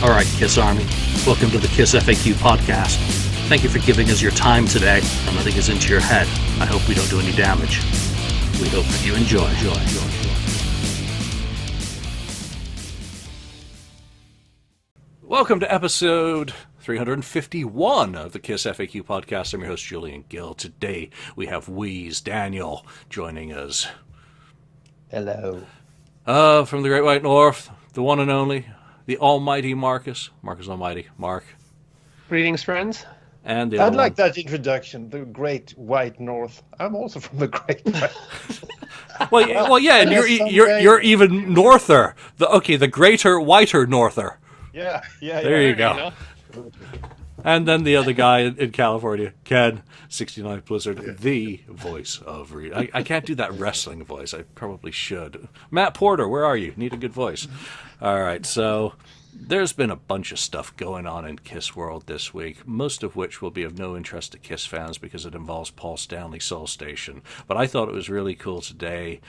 All right, Kiss Army, welcome to the KissFAQ Podcast. Thank you for giving us your time today and letting us into your head. I hope we don't do any damage. We hope that you enjoy. Welcome to episode 351 of the KissFAQ Podcast. I'm your host, Julian Gill. Today we have Wheeze Daniel joining us. Hello. From the Great White North, the one and only, the almighty Marcus Almighty, Mark. Greetings, friends. And the I'd other like one. that introduction, the Great White North. I'm also from the Great White. Well, yeah, and you're even norther. The greater, whiter norther. Yeah. There you go. And then the other guy in California, Ken, 69 Blizzard, the voice of... I can't do that wrestling voice. I probably should. Matt Porter, where are you? Need a good voice. All right, so there's been a bunch of stuff going on in Kiss World this week, most of which will be of no interest to Kiss fans because it involves Paul Stanley Soul Station. But I thought it was really cool today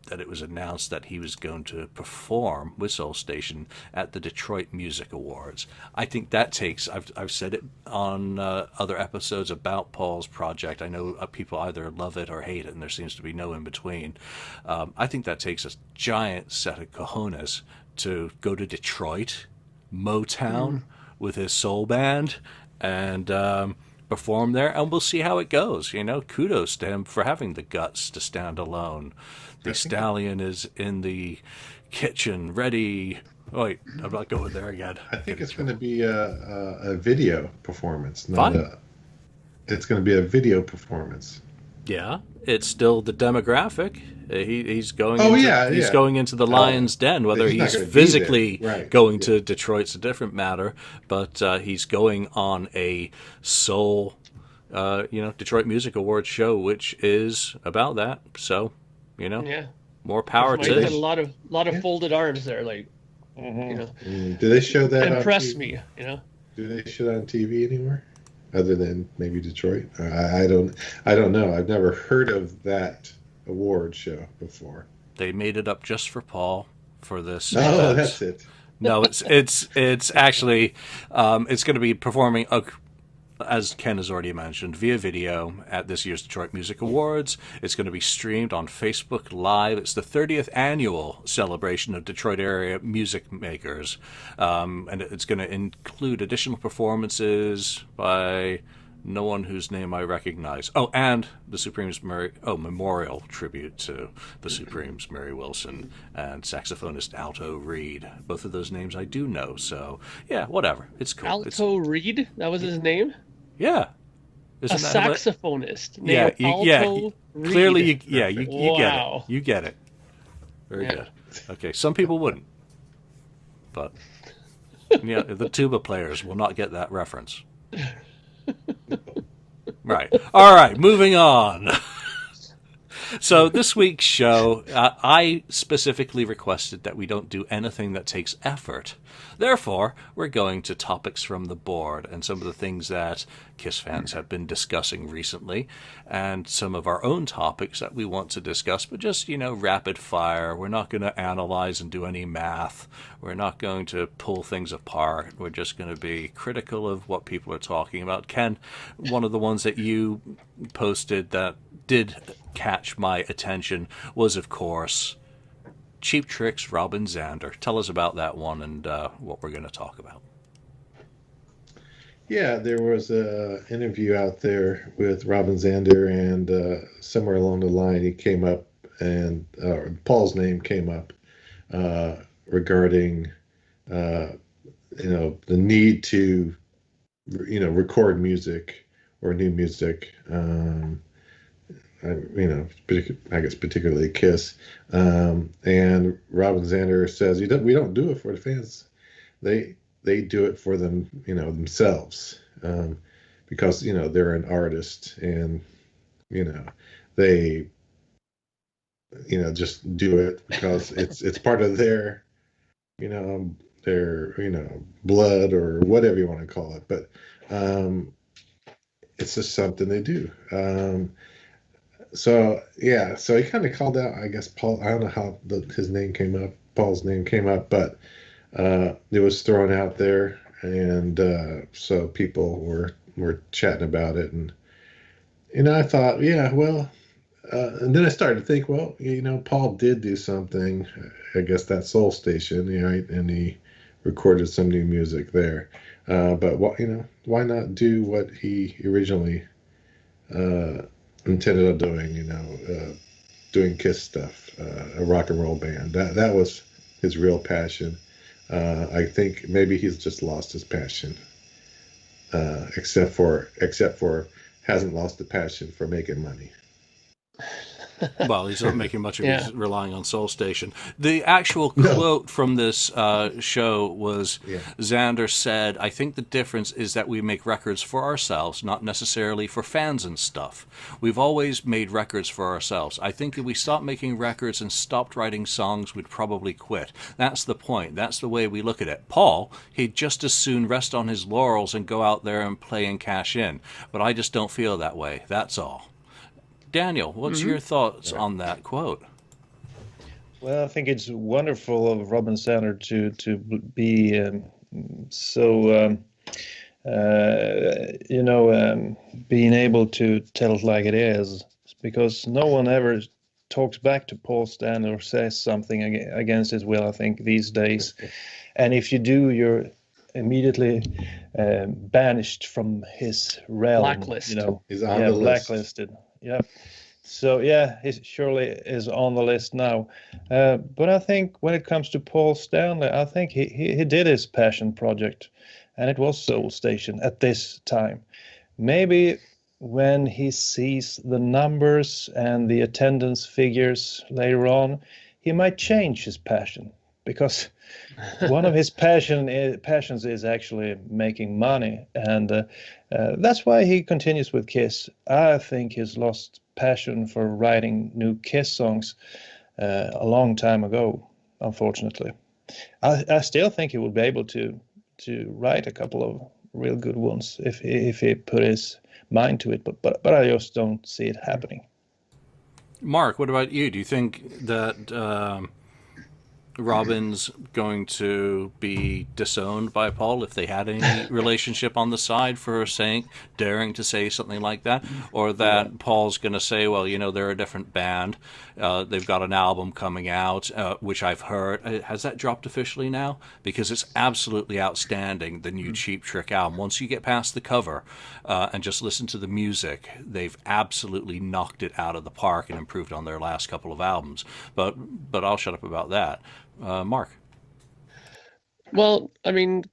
that it was announced that he was going to perform with Soul Station at the Detroit Music Awards. I think that takes, I've said it on other episodes about Paul's project. I know people either love it or hate it, and there seems to be no in between. I think that takes a giant set of cojones to go to Detroit, Motown, with his soul band, and perform there, and we'll see how it goes. You know, kudos to him for having the guts to stand alone. The stallion is in the kitchen, ready. Oh, wait, I'm not going there again. I think it's going to be a video performance. It's going to be a video performance. Yeah, it's still the demographic. He's going. He's going into the Lion's Den. Whether he's physically going to Detroit's a different matter, but he's going on a soul, Detroit Music Awards show, which is about that. So, more power to it. it. A lot of folded arms there, like, Do they show that? Impress me, Do they show that on TV anywhere, other than maybe Detroit? I don't know. I've never heard of that award show before. They made it up just for Paul for this. Oh, that's it. No, it's actually it's going to be performing, as Ken has already mentioned, via video at this year's Detroit Music Awards. It's going to be streamed on Facebook Live. It's the 30th annual celebration of Detroit area music makers, and it's going to include additional performances by no one whose name I recognize. Oh, and the Supremes memorial tribute to the Supremes, Mary Wilson, and saxophonist Alto Reed. Both of those names I do know, so yeah, whatever. It's cool. Alto Reed? That was his name? Yeah. Isn't a saxophonist named Alto Reed. Clearly, you get it. You get it. Very good. Okay, some people wouldn't. But the tuba players will not get that reference. Right. All right, moving on. So this week's show, I specifically requested that we don't do anything that takes effort. Therefore, we're going to topics from the board and some of the things that Kiss fans have been discussing recently, and some of our own topics that we want to discuss, but just, rapid fire. We're not going to analyze and do any math. We're not going to pull things apart. We're just going to be critical of what people are talking about. Ken, one of the ones that you posted that did catch my attention was, of course, Cheap Trick's Robin Zander. Tell us about that one and what we're going to talk about. Yeah, there was an interview out there with Robin Zander, and somewhere along the line he came up, and Paul's name came up regarding the need to record music or new music. I guess particularly Kiss, and Robin Zander says we don't do it for the fans. They do it for them, themselves, because they're an artist, and they just do it because it's part of their blood or whatever you want to call it, but it's just something they do. So he kind of called out, I guess, Paul. I don't know how his name came up, Paul's name came up, but it was thrown out there, and so people were chatting about it, and I thought, yeah, well, and then I started to think, well, Paul did do something, I guess that Soul Station, right, and he recorded some new music there, but why not do what he originally intended on doing, doing Kiss stuff, a rock and roll band. That was his real passion. I think maybe he's just lost his passion, except for hasn't lost the passion for making money. Well, he's not making much of his relying on Soul Station. The actual quote from this show was Zander said, I think the difference is that we make records for ourselves, not necessarily for fans and stuff. We've always made records for ourselves. I think if we stopped making records and stopped writing songs, we'd probably quit. That's the point. That's the way we look at it. Paul, he'd just as soon rest on his laurels and go out there and play and cash in. But I just don't feel that way. That's all. Daniel, what's your thoughts on that quote? Well, I think it's wonderful of Robin Zander to be so being able to tell it like it is, because no one ever talks back to Paul Stanley or says something against his will, I think, these days. And if you do, you're immediately banished from his realm. Blacklist. He's on the list. Blacklisted. Yeah. So yeah, he surely is on the list now. But I think when it comes to Paul Stanley, I think he did his passion project, and it was Soul Station at this time. Maybe when he sees the numbers and the attendance figures later on, he might change his passion, because one of his passions is actually making money, and that's why he continues with Kiss. I think he's lost passion for writing new Kiss songs a long time ago, unfortunately. I still think he would be able to write a couple of real good ones if he put his mind to it, but I just don't see it happening. Mark, what about you? Do you think that Robin's going to be disowned by Paul if they had any relationship on the side for daring to say something like that? Or that Paul's going to say, well, they're a different band. They've got an album coming out, which I've heard. Has that dropped officially now? Because it's absolutely outstanding, the new Cheap Trick album. Once you get past the cover and just listen to the music, they've absolutely knocked it out of the park and improved on their last couple of albums. But I'll shut up about that. Mark. Well, I mean,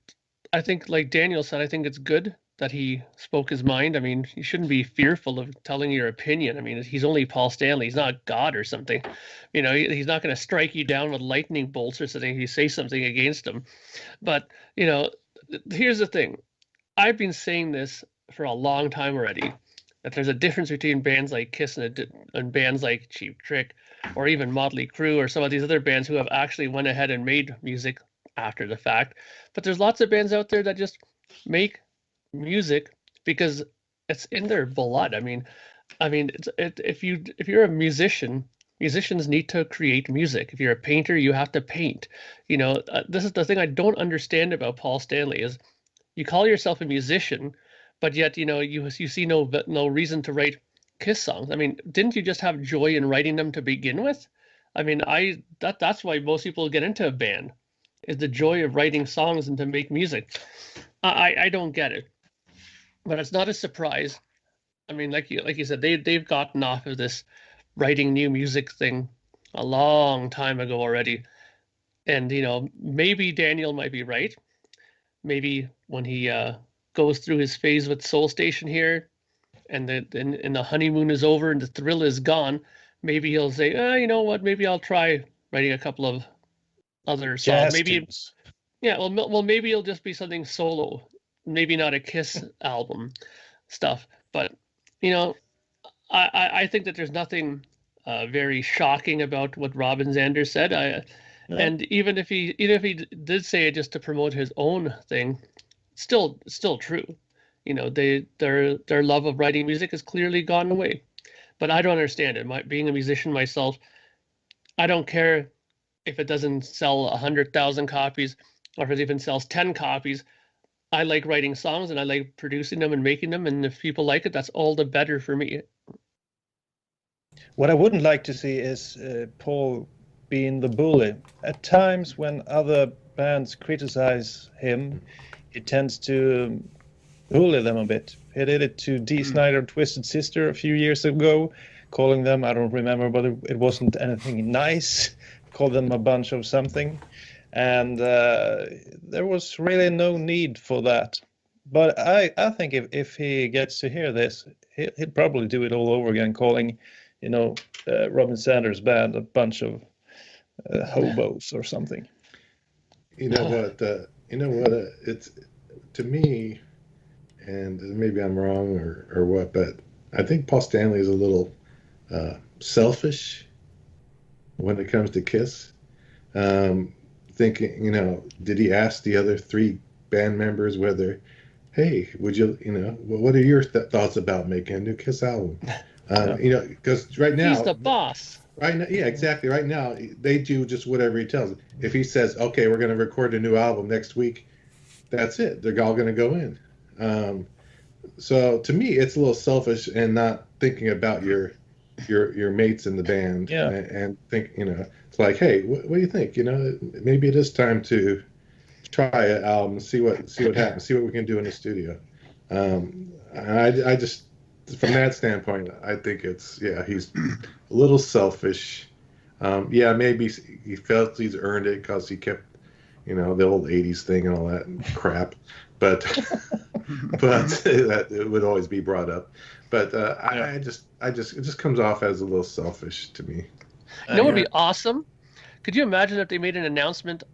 I think, like Daniel said, I think it's good that he spoke his mind. I mean, you shouldn't be fearful of telling your opinion. I mean, he's only Paul Stanley. He's not God or something. He's not going to strike you down with lightning bolts or something if you say something against him. But, here's the thing. I've been saying this for a long time already, that there's a difference between bands like Kiss and bands like Cheap Trick, or even Motley Crue, or some of these other bands who have actually went ahead and made music after the fact. But there's lots of bands out there that just make music because it's in their blood. I mean, if you're a musician, musicians need to create music. If you're a painter, you have to paint. This is the thing I don't understand about Paul Stanley is you call yourself a musician, but yet you see no reason to write Kiss songs. I mean, didn't you just have joy in writing them to begin with? I mean, that's why most people get into a band, is the joy of writing songs and to make music. I don't get it, but it's not a surprise. I mean, like you said, they've gotten off of this writing new music thing a long time ago already, and maybe Daniel might be right. Maybe when he goes through his phase with Soul Station here, and the honeymoon is over and the thrill is gone, maybe he'll say, you know what, maybe I'll try writing a couple of other songs. Jazz maybe tunes. Yeah, well, maybe it'll just be something solo, maybe not a Kiss album stuff. But I think that there's nothing very shocking about what Robin Zander said. And even if he did say it just to promote his own thing, still true. Their love of writing music has clearly gone away. But I don't understand it. Being a musician myself, I don't care if it doesn't sell 100,000 copies or if it even sells 10 copies. I like writing songs and I like producing them and making them. And if people like it, that's all the better for me. What I wouldn't like to see is Paul being the bully. At times when other bands criticize him, he tends to bully them a bit. He did it to Dee Snider and Twisted Sister a few years ago, calling them, I don't remember, but it wasn't anything nice, called them a bunch of something. And there was really no need for that. But I think if he gets to hear this, he'd probably do it all over again, calling, Robin Zander's band a bunch of hobos or something. You know what? It's, to me, and maybe I'm wrong or what, but I think Paul Stanley is a little selfish when it comes to Kiss. Thinking, did he ask the other three band members whether, hey, would you, what are your thoughts about making a new Kiss album? Because right now he's the boss. Right now, yeah, exactly. Right now, they do just whatever he tells them. If he says, okay, we're going to record a new album next week, that's it. They're all going to go in. So to me, it's a little selfish and not thinking about your mates in the band. Yeah. And think, it's like, hey, what do you think? Maybe it is time to try an album, see what happens, see what we can do in the studio. And I just, from that standpoint, I think he's a little selfish. Maybe he felt he's earned it because he kept, the old 80s thing and all that crap. But that it would always be brought up. But it just comes off as a little selfish to me. What would be awesome? Could you imagine if they made an announcement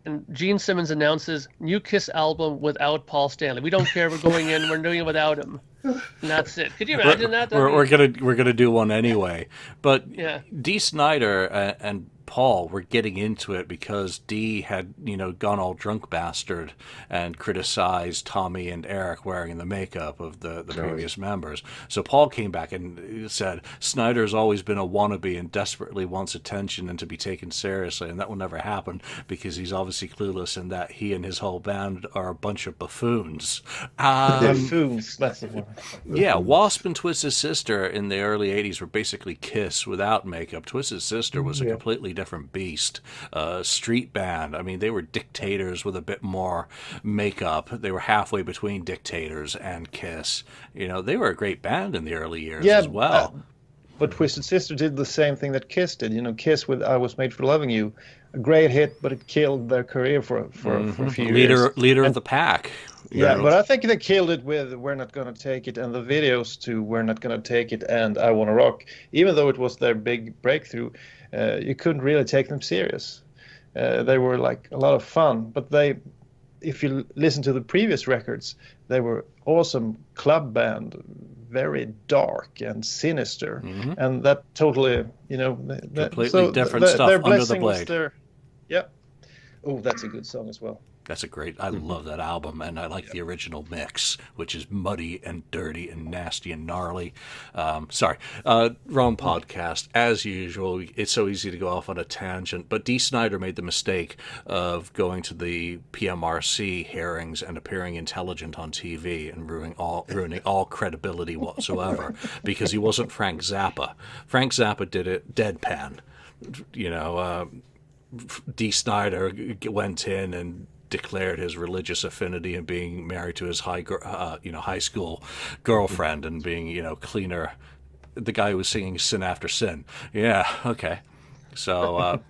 and Gene Simmons announces new Kiss album without Paul Stanley? We don't care. We're going in. We're doing it without him. And that's it. Could you imagine that? We're gonna do one anyway. But yeah. Dee Snider and Paul were getting into it because Dee had gone all drunk bastard and criticized Tommy and Eric wearing the makeup of the previous members. So Paul came back and said Snider's always been a wannabe and desperately wants attention and to be taken seriously, and that will never happen because he's obviously clueless in that he and his whole band are a bunch of buffoons. Buffoons, that's the word. Yeah, Wasp and Twisted Sister in the early 80s were basically Kiss without makeup. Twisted Sister was a completely different beast. Street band. I mean, they were Dictators with a bit more makeup. They were halfway between Dictators and Kiss. They were a great band in the early years as well. But Twisted Sister did the same thing that Kiss did. Kiss with I Was Made for Loving You, a great hit, but it killed their career for a few years. Leader of the pack. Yeah, but I think they killed it with We're Not Gonna Take It and the videos to We're Not Gonna Take It and I Wanna Rock. Even though it was their big breakthrough, you couldn't really take them serious. They were like a lot of fun, but if you listen to the previous records, they were awesome club band, very dark and sinister, and that totally, completely different stuff under the blade. Oh, that's a good song as well. That's a great. I love that album, and I like the original mix, which is muddy and dirty and nasty and gnarly. Wrong podcast. As usual, it's so easy to go off on a tangent. But Dee Snider made the mistake of going to the PMRC hearings and appearing intelligent on TV and ruining all credibility whatsoever because he wasn't Frank Zappa. Frank Zappa did it deadpan. Dee Snider went in and declared his religious affinity and being married to his high school girlfriend and being cleaner, the guy who was singing Sin After Sin. Yeah, okay. So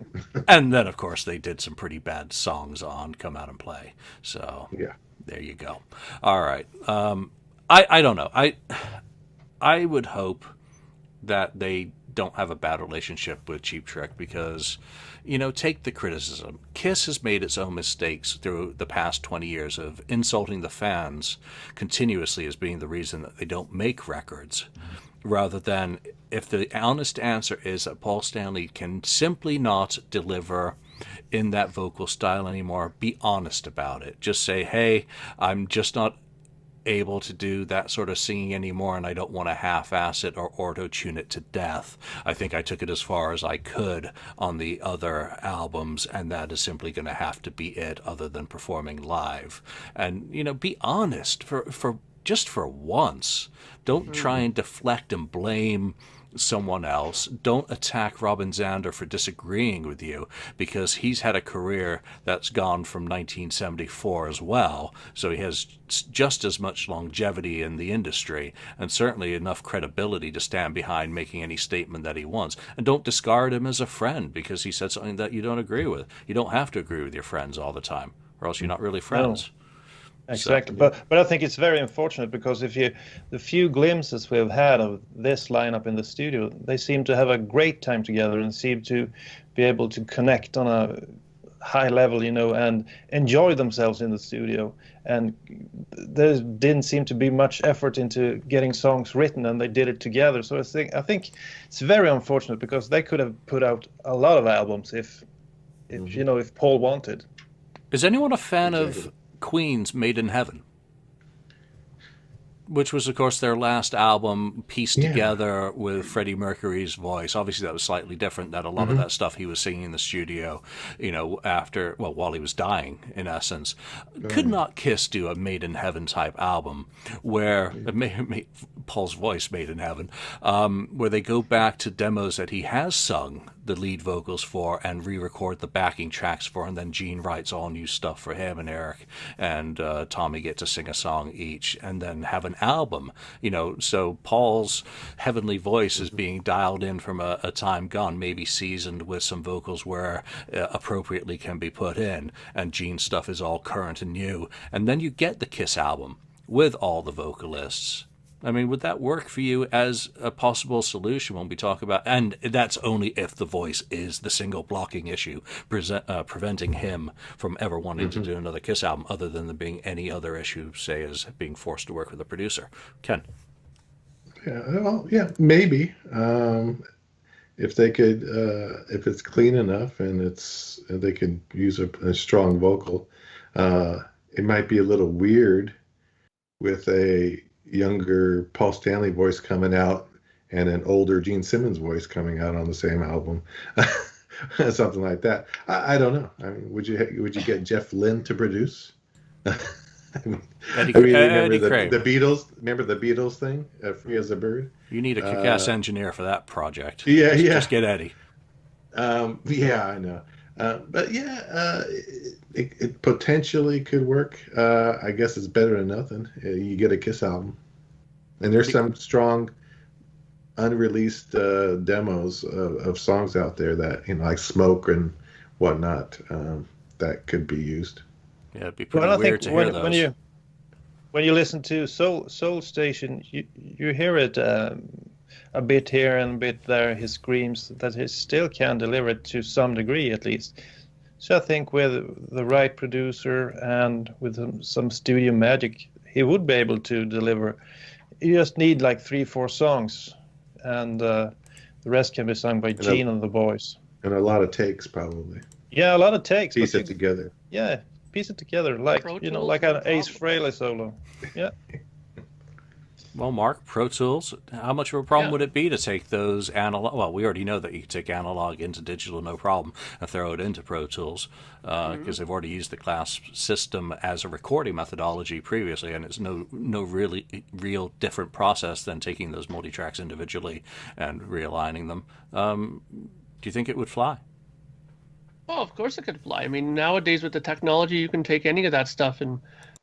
and then of course they did some pretty bad songs on Come Out and Play. So yeah, there you go. All right. I don't know. I would hope that they don't have a bad relationship with Cheap Trick because, take the criticism. Kiss has made its own mistakes through the past 20 years of insulting the fans continuously as being the reason that they don't make records, rather than if the honest answer is that Paul Stanley can simply not deliver in that vocal style anymore, be honest about it. Just say, hey, I'm just not able to do that sort of singing anymore, and I don't want to half-ass it or auto-tune it to death. I think I took it as far as I could on the other albums, and that is simply going to have to be it, other than performing live. And, be honest, for just for once. Don't try and deflect and blame someone else. Don't attack Robin Zander for disagreeing with you, because he's had a career that's gone from 1974 as well, so he has just as much longevity in the industry, and certainly enough credibility to stand behind making any statement that he wants. And don't discard him as a friend because he said something that you don't agree with. You don't have to agree with your friends all the time, or else you're not really friends. No. Exactly, but I think it's very unfortunate, because the few glimpses we've had of this lineup in the studio, they seem to have a great time together and seem to be able to connect on a high level, and enjoy themselves in the studio. And there didn't seem to be much effort into getting songs written, and they did it together. So I think it's very unfortunate, because they could have put out a lot of albums if Paul wanted. Is anyone a fan of Queen's Made in Heaven, which was, of course, their last album pieced together with Freddie Mercury's voice? Obviously, that was slightly different. That a lot of that stuff he was singing in the studio, while he was dying, in essence. Could not Kiss do a Made in Heaven type album where Paul's voice made in heaven, where they go back to demos that he has sung the lead vocals for and re-record the backing tracks for, and then Gene writes all new stuff for him, and Eric and Tommy get to sing a song each, and then have an album, so Paul's heavenly voice is being dialed in from a time gone, maybe seasoned with some vocals where appropriately can be put in, and Gene's stuff is all current and new, and then you get the Kiss album with all the vocalists. I mean, would that work for you as a possible solution when we talk about, and that's only if the voice is the single blocking issue preventing him from ever wanting to do another Kiss album, other than there being any other issue, say, as being forced to work with a producer? Ken? Yeah, maybe. If they could, if it's clean enough and they could use a strong vocal, it might be a little weird with a younger Paul Stanley voice coming out and an older Gene Simmons voice coming out on the same album. Something like that. I don't know. I mean, would you get Jeff Lynne to produce? Eddie remember Craig. the Beatles? Remember the Beatles thing? Free as a Bird. You need a kick-ass engineer for that project. Just get Eddie. Yeah, I know. But it potentially could work. I guess it's better than nothing. You get a Kiss album, and there's some strong unreleased demos of songs out there that, like Smoke and whatnot, that could be used. Yeah, it'd be pretty weird to hear those. When you listen to Soul Station, you hear it a bit here and a bit there. He screams that he still can deliver it to some degree, at least. So I think with the right producer and with some studio magic, he would be able to deliver. You just need like 3-4 songs, and the rest can be sung by Gene and the boys. And a lot of takes, probably. Yeah, a lot of takes. Piece it together. Yeah, piece it together like like an Ace Frehley solo. Yeah. Well, Mark, Pro Tools, how much of a problem would it be to take those analog? Well, we already know that you can take analog into digital, no problem, and throw it into Pro Tools, because they've already used the class system as a recording methodology previously, and it's no really real different process than taking those multi-tracks individually and realigning them. Do you think it would fly? Oh, of course it could fly. I mean, nowadays with the technology, you can take any of that stuff and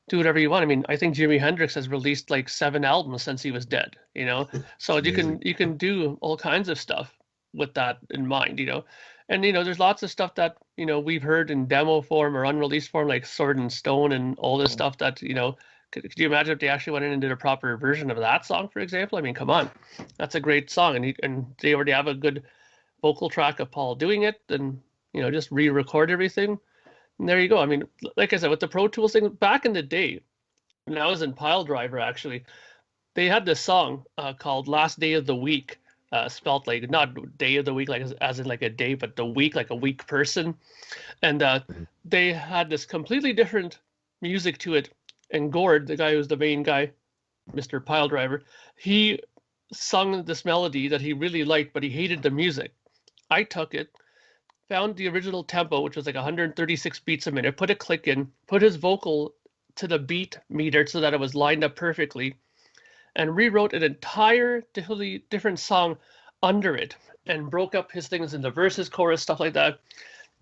do whatever you want. I mean, I think Jimi Hendrix has released like 7 albums since he was dead, so you can do all kinds of stuff with that in mind, and there's lots of stuff that we've heard in demo form or unreleased form, like Sword and Stone and all this stuff that could you imagine if they actually went in and did a proper version of that song, for example? I mean, come on, that's a great song, and they already have a good vocal track of Paul doing it, and just re-record everything. And there you go. I mean, like I said, with the Pro Tools thing, back in the day, when I was in Piledriver, actually, they had this song called Last Day of the Week, spelt like not day of the week, like as in like a day, but the week, like a weak person. And they had this completely different music to it And Gord, the guy who's the main guy, Mr. Piledriver, he sung this melody that he really liked, but he hated the music. I took it, found the original tempo, which was like 136 beats a minute, put a click in, put his vocal to the beat meter so that it was lined up perfectly, and rewrote an entire totally different song under it, and broke up his things into verses, chorus, stuff like that.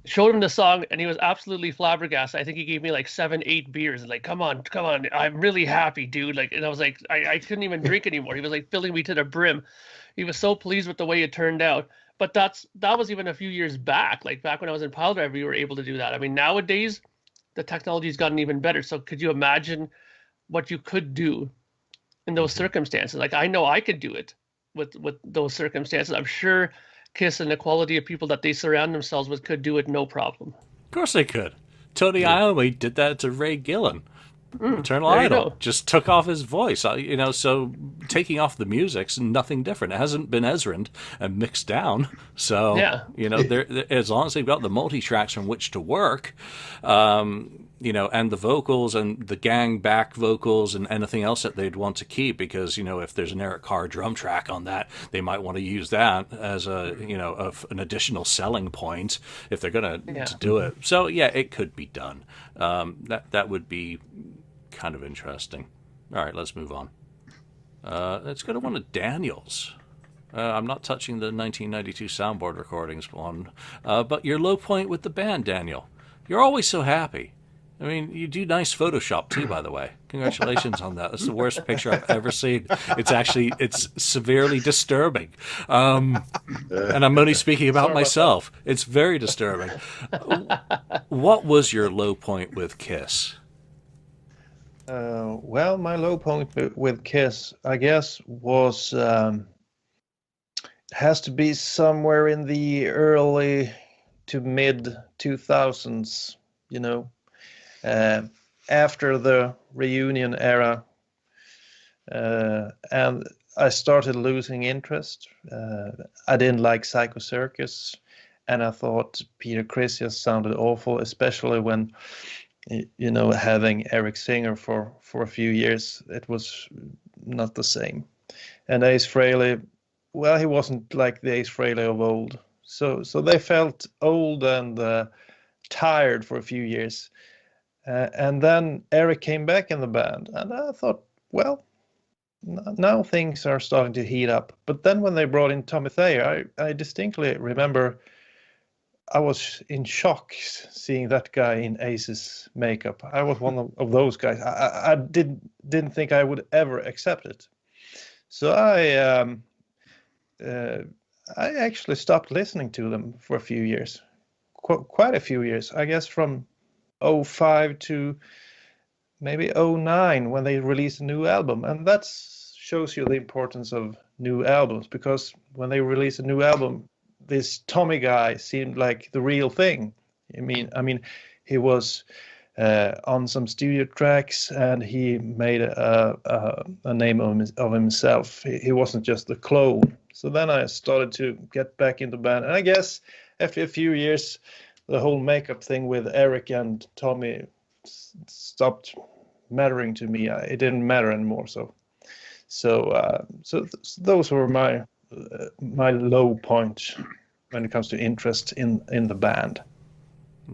Showed him the song, and he was absolutely flabbergasted. I think he gave me like 7-8 beers, and like, come on, I'm really happy, dude. Like, and I was like, I couldn't even drink anymore. He was like filling me to the brim. He was so pleased with the way it turned out. But that was even a few years back. Like back when I was in Piledriver, we were able to do that. I mean, nowadays the technology's gotten even better. So could you imagine what you could do in those circumstances? Like, I know I could do it with those circumstances. I'm sure Kiss and the quality of people that they surround themselves with could do it no problem. Of course they could. Tony Iommi did that to Ray Gillen. Eternal Idol just took off his voice, so taking off the music's nothing different. It hasn't been Ezra'd and mixed down. So, as long as they've got the multi-tracks from which to work, and the vocals and the gang back vocals and anything else that they'd want to keep, because, if there's an Eric Carr drum track on that, they might want to use that as an additional selling point if they're going to do it. So, it could be done. That would be kind of interesting. All right, let's move on. Let's go to one of Daniel's. I'm not touching the 1992 soundboard recordings one, but your low point with the band, Daniel. You're always so happy. I mean, you do nice Photoshop too, by the way. Congratulations on that. That's the worst picture I've ever seen. It's severely disturbing. And I'm only speaking about myself. It's very disturbing. What was your low point with Kiss? Well, my low point with Kiss, I guess, was has to be somewhere in the early to mid 2000s, after the reunion era, and I started losing interest. I didn't like Psycho Circus, and I thought Peter Criss just sounded awful, especially when having Eric Singer for a few years. It was not the same. And Ace Frehley, well, he wasn't like the Ace Frehley of old. So they felt old and tired for a few years. And then Eric came back in the band, and I thought, well, now things are starting to heat up. But then when they brought in Tommy Thayer, I distinctly remember I was in shock seeing that guy in Ace's makeup. I was one of those guys. I didn't think I would ever accept it. So I actually stopped listening to them for a few years, quite a few years. I guess from 2005 to maybe 2009 when they released a new album, and that shows you the importance of new albums, because when they released a new album, this Tommy guy seemed like the real thing. I mean, he was on some studio tracks, and he made a name of himself. He wasn't just a clone. So then I started to get back into band, and I guess after a few years, the whole makeup thing with Eric and Tommy stopped mattering to me. It didn't matter anymore. So those were my low point when it comes to interest in the band.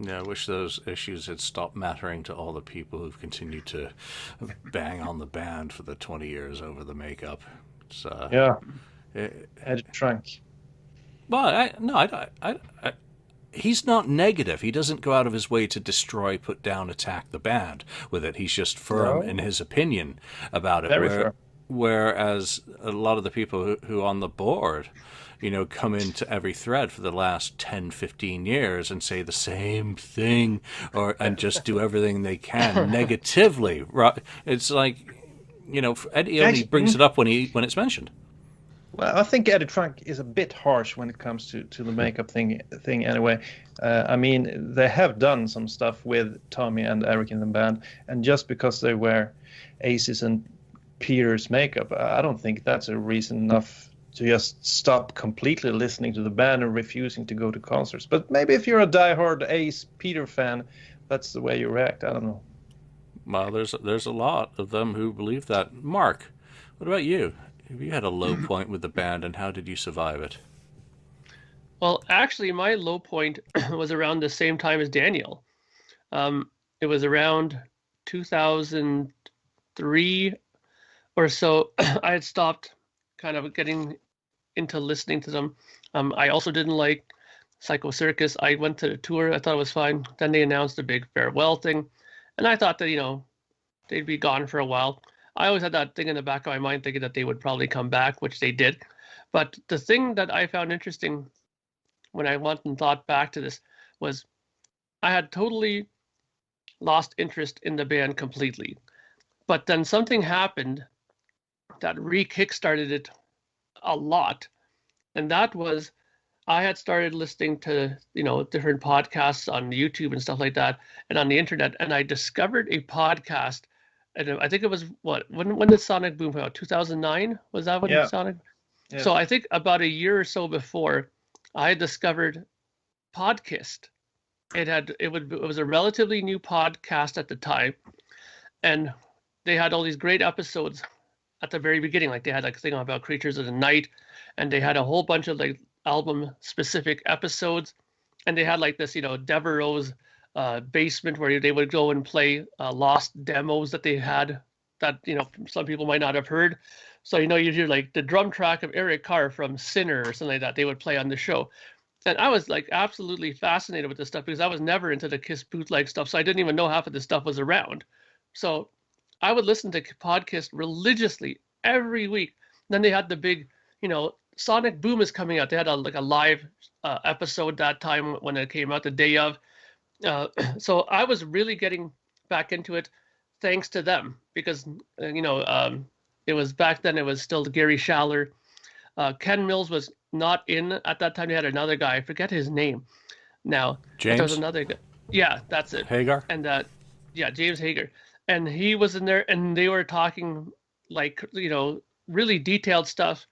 Yeah, I wish those issues had stopped mattering to all the people who've continued to bang on the band for the 20 years over the makeup. Eddie Trunk. Well, he's not negative. He doesn't go out of his way to destroy, put down, attack the band with it. He's just firm in his opinion about it. Very firm. Whereas a lot of the people who on the board, come into every thread for the last 10, 15 years and say the same thing and just do everything they can negatively. It's like, Eddie only brings it up when it's mentioned. Well, I think Eddie Trunk is a bit harsh when it comes to the makeup thing anyway. I mean, they have done some stuff with Tommy and Eric in the band, and just because they wear Ace's and Peter's makeup, I don't think that's a reason enough to just stop completely listening to the band and refusing to go to concerts. But maybe if you're a diehard Ace Peter fan, that's the way you react. I don't know. Well, there's a lot of them who believe that. Mark, what about you? Have you had a low point with the band, and how did you survive it? Well, actually, my low point was around the same time as Daniel. It was around 2003 or so. I had stopped kind of getting into listening to them. I also didn't like Psycho Circus. I went to the tour. I thought it was fine. Then they announced a big farewell thing. And I thought that, they'd be gone for a while. I always had that thing in the back of my mind thinking that they would probably come back, which they did. But the thing that I found interesting when I went and thought back to this was I had totally lost interest in the band completely. But then something happened that re-kickstarted it a lot. And that was I had started listening to, different podcasts on YouTube and stuff like that, and on the internet, and I discovered a podcast, and I think it was when did Sonic Boom come out? 2009? Was that when Sonic? Yeah. So I think about a year or so before, I discovered Podcast. It was a relatively new podcast at the time, and they had all these great episodes at the very beginning. Like they had like a thing about Creatures of the Night, and they had a whole bunch of like album specific episodes, and they had like this Devereaux's basement where they would go and play lost demos that they had that some people might not have heard. So you'd hear like the drum track of Eric Carr from Sinner or something like that they would play on the show. And I was like absolutely fascinated with this stuff because I was never into the Kiss bootleg stuff, so I didn't even know half of this stuff was around. So I would listen to podcast religiously every week. Then they had the big Sonic Boom is coming out. They had a live episode that time when it came out the day of. So I was really getting back into it thanks to them because, it was back then, it was still Gary Schaller. Ken Mills was not in at that time. They had another guy. I forget his name now. James? There was another guy. Yeah, that's it. Hagar? And James Hagar. And he was in there and they were talking like, really detailed stuff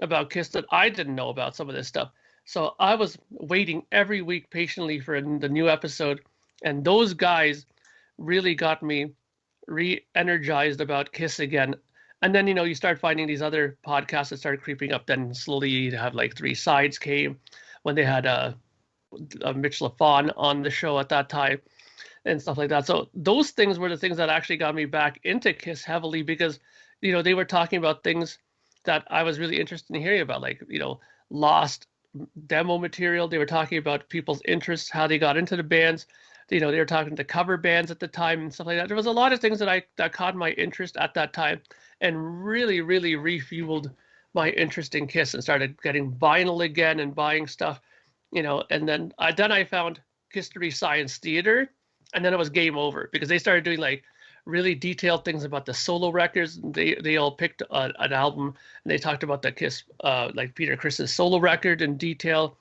about Kiss that I didn't know about some of this stuff. So I was waiting every week patiently for the new episode. And those guys really got me re-energized about Kiss again. And then, you start finding these other podcasts that started creeping up. Then slowly you'd have like Three Sides came when they had Mitch LaFon on the show at that time and stuff like that. So those things were the things that actually got me back into Kiss heavily because, they were talking about things that I was really interested in hearing about, like, lost demo material. They were talking about people's interests, how they got into the bands. They were talking to cover bands at the time and stuff like that. There was a lot of things that caught my interest at that time and really, really refueled my interest in Kiss and started getting vinyl again and buying stuff, and then I found History Science Theater, and then it was game over because they started doing like really detailed things about the solo records. They all picked an album and they talked about the Kiss, like Peter Criss's solo record in detail.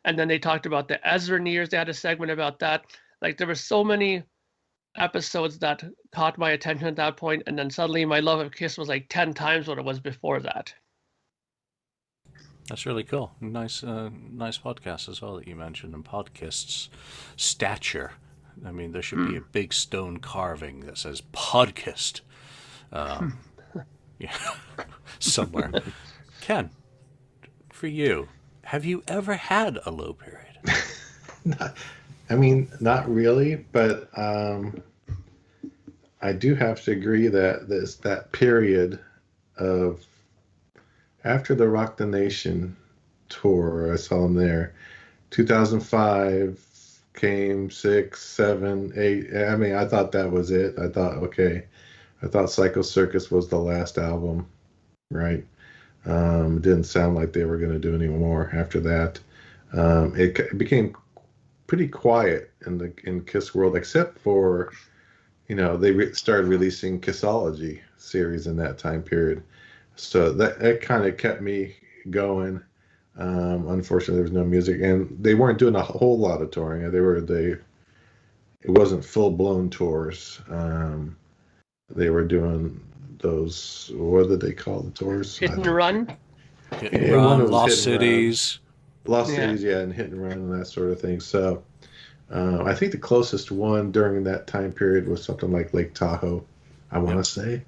And then they talked about the Ezra years. They had a segment about that. Like there were so many episodes that caught my attention at that point. And then suddenly my love of Kiss was like 10 times what it was before that. That's really cool. Nice podcast as well that you mentioned, and podcasts stature. I mean, there should be a big stone carving that says podcast somewhere. Ken, for you, have you ever had a low period? Not really, but I do have to agree that that period of after the Rock the Nation tour, I saw them there, 2005, came 6, 7, 8. I thought that was it. I thought Psycho Circus was the last album, right? It didn't sound like they were going to do any more after that. It became pretty quiet in Kiss world, except for, they started releasing Kissology series in that time period. So that kind of kept me going. Unfortunately, there was no music, and they weren't doing a whole lot of touring. It wasn't full blown tours. They were doing those. What did they call the tours? Hit and run. Hit and run, Lost Cities. Lost Cities, yeah, and Hit and Run and that sort of thing. So, I think the closest one during that time period was something like Lake Tahoe, I want to say.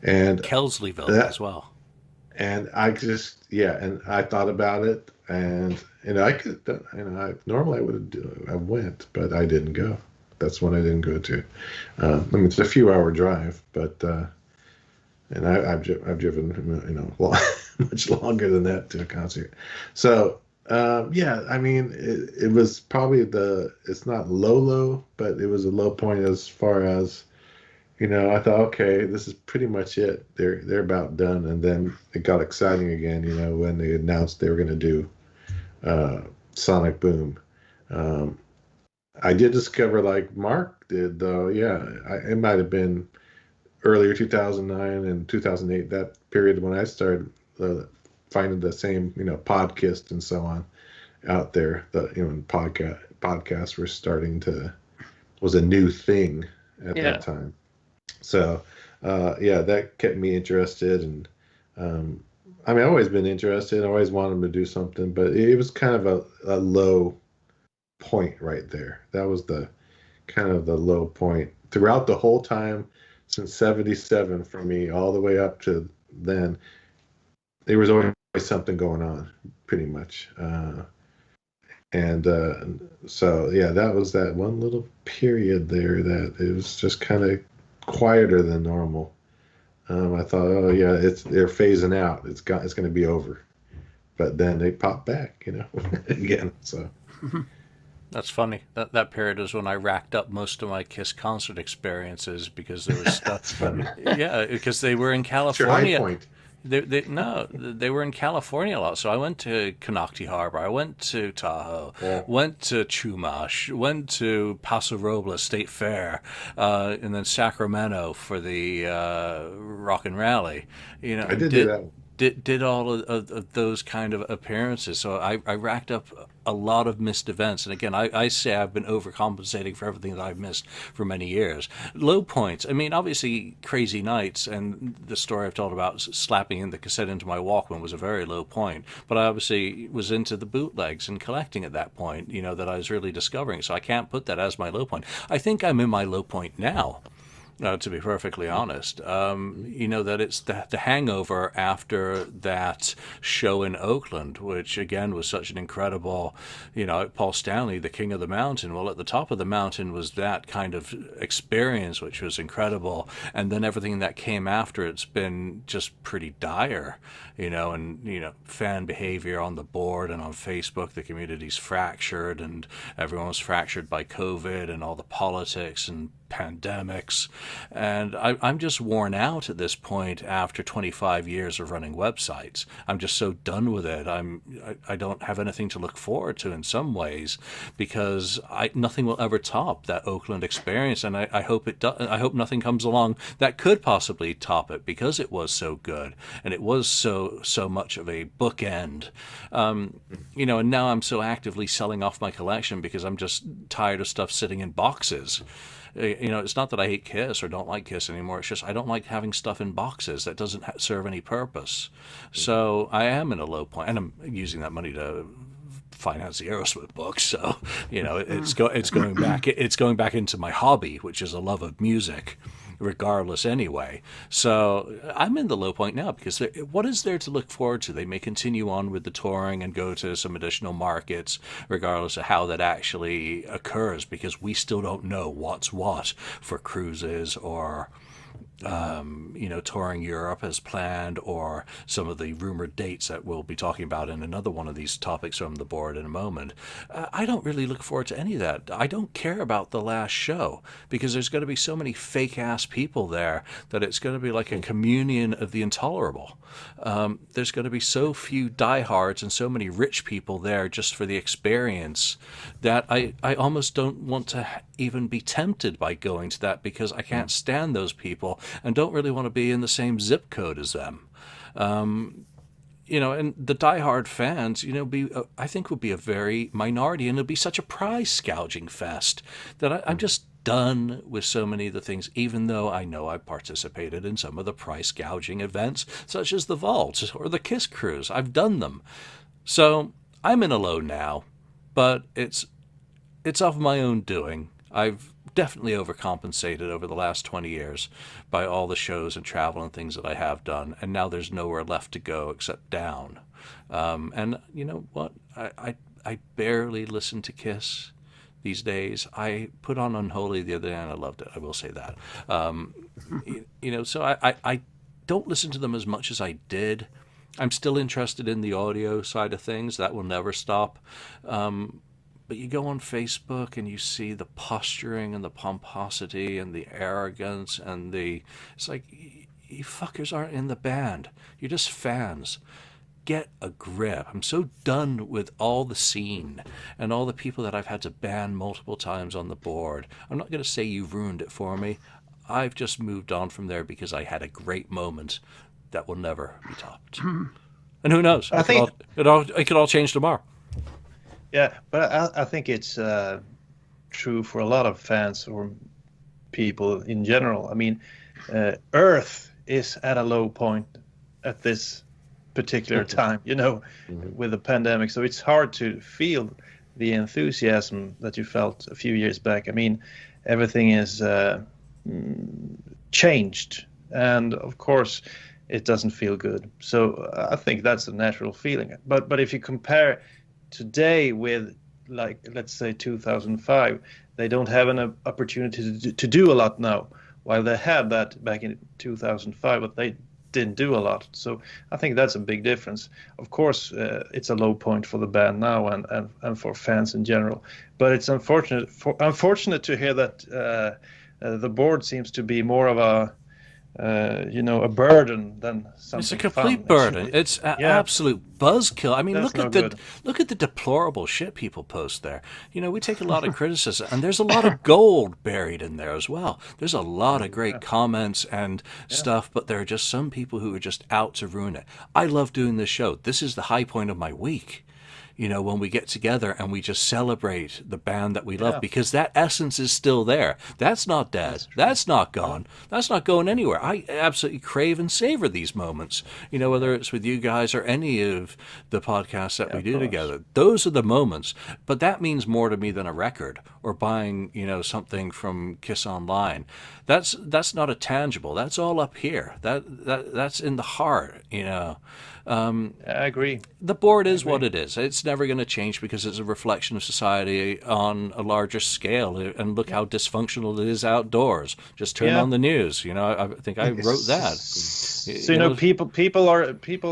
And Kelsleyville that, as well. and I just, yeah, and I thought about it, and I could, I normally I would I went, but I didn't go. That's one I didn't go to. I mean, it's a few hour drive, but and I've driven much longer than that to a concert. So yeah, I mean, it was probably it's not low, but it was a low point as far as I thought, okay, this is pretty much it. They're about done, and then it got exciting again. When they announced they were going to do Sonic Boom. I did discover, like Mark did, though. Yeah, it might have been earlier 2009 and 2008, that period when I started finding the same, podcast and so on out there. That podcasts were was a new thing at that time. So, yeah, that kept me interested, and I mean, I've always been interested. I always wanted them to do something, but it was kind of a low point right there. That was the kind of the low point throughout the whole time since '77 for me, all the way up to then. There was always something going on, pretty much. So, yeah, that was that one little period there that it was just kind of quieter than normal. I thought, oh yeah, they're phasing out. It's going to be over, but then they pop back, again. So that's funny. That period was when I racked up most of my Kiss concert experiences because there was stuff. That's funny. Yeah, because they were in California. What's your high point? They were in California a lot. So I went to Canocti Harbor, I went to Tahoe, went to Chumash, went to Paso Robles State Fair, and then Sacramento for the Rock and Rally. I did do that. Did all of those kind of appearances. So I racked up a lot of missed events. And again, I say I've been overcompensating for everything that I've missed for many years. Low points. I mean, obviously, Crazy Nights and the story I've told about slapping in the cassette into my Walkman was a very low point. But I obviously was into the bootlegs and collecting at that point, that I was really discovering. So I can't put that as my low point. I think I'm in my low point now. To be perfectly honest, that it's the hangover after that show in Oakland, which again was such an incredible, Paul Stanley, the King of the Mountain. Well, at the top of the mountain was that kind of experience, which was incredible. And then everything that came after it's been just pretty dire, and fan behavior on the board and on Facebook, the community's fractured and everyone was fractured by COVID and all the politics and pandemics, and I'm just worn out at this point after 25 years of running websites. I'm just so done with it. I don't have anything to look forward to in some ways because nothing will ever top that Oakland experience, and I hope it does. I hope nothing comes along that could possibly top it because it was so good and it was so much of a bookend. And now I'm so actively selling off my collection because I'm just tired of stuff sitting in boxes. It's not that I hate Kiss or don't like Kiss anymore. It's just I don't like having stuff in boxes that doesn't serve any purpose. So I am in a low point, and I'm using that money to finance the Aerosmith book. So it's going back. It's going back into my hobby, which is a love of music, regardless anyway. So I'm in the low point now because what is there to look forward to? They may continue on with the touring and go to some additional markets, regardless of how that actually occurs, because we still don't know what's what for cruises or touring Europe as planned, or some of the rumored dates that we'll be talking about in another one of these topics from the board in a moment. I don't really look forward to any of that. I don't care about the last show because there's going to be so many fake-ass people there that it's going to be like a communion of the intolerable. There's going to be so few diehards and so many rich people there just for the experience that I almost don't want to even be tempted by going to that because I can't stand those people and don't really want to be in the same zip code as them. And the diehard fans, I think would be a very minority, and it'll be such a prize gouging fest that I'm just done with so many of the things, even though I know I've participated in some of the price gouging events, such as the Vault or the Kiss Cruise. I've done them. So I'm in a low now, but it's it's of my own doing. I've definitely overcompensated over the last 20 years by all the shows and travel and things that I have done, and now there's nowhere left to go except down. And you know what? I barely listen to Kiss these days. I put on Unholy the other day, and I loved it. I will say that. So I don't listen to them as much as I did. I'm still interested in the audio side of things. That will never stop. But you go on Facebook and you see the posturing and the pomposity and the arrogance and it's like, you fuckers aren't in the band. You're just fans. Get a grip. I'm so done with all the scene and all the people that I've had to ban multiple times on the board. I'm not going to say you've ruined it for me. I've just moved on from there because I had a great moment that will never be topped. And who knows? It could all change tomorrow. Yeah, but I think it's true for a lot of fans or people in general. I mean, Earth is at a low point at this particular time, with the pandemic. So it's hard to feel the enthusiasm that you felt a few years back. I mean, everything is changed, and of course, it doesn't feel good. So I think that's a natural feeling. But if you compare today with, like, let's say 2005, they don't have an opportunity to do a lot now, while they had that back in 2005, but they didn't do a lot. So I think that's a big difference. Of course, it's a low point for the band now and for fans in general. But it's unfortunate to hear that the board seems to be more of a burden than something. It's a complete fun, burden. actually. It's an absolute buzzkill. I mean, That's look at the deplorable shit people post there. We take a lot of criticism, and there's a lot of gold buried in there as well. There's a lot of great comments and stuff, but there are just some people who are just out to ruin it. I love doing this show. This is the high point of my week. When we get together and we just celebrate the band that we love, because that essence is still there. That's not dead. That's not gone. That's not going anywhere. I absolutely crave and savor these moments, whether it's with you guys or any of the podcasts that we do together. Those are the moments. But that means more to me than a record or buying, something from Kiss Online. That's not a tangible. That's all up here. That's in the heart, I agree. The board is what it is. It's never going to change because it's a reflection of society on a larger scale. And look how dysfunctional it is outdoors. Just turn on the news. I think I wrote that. So people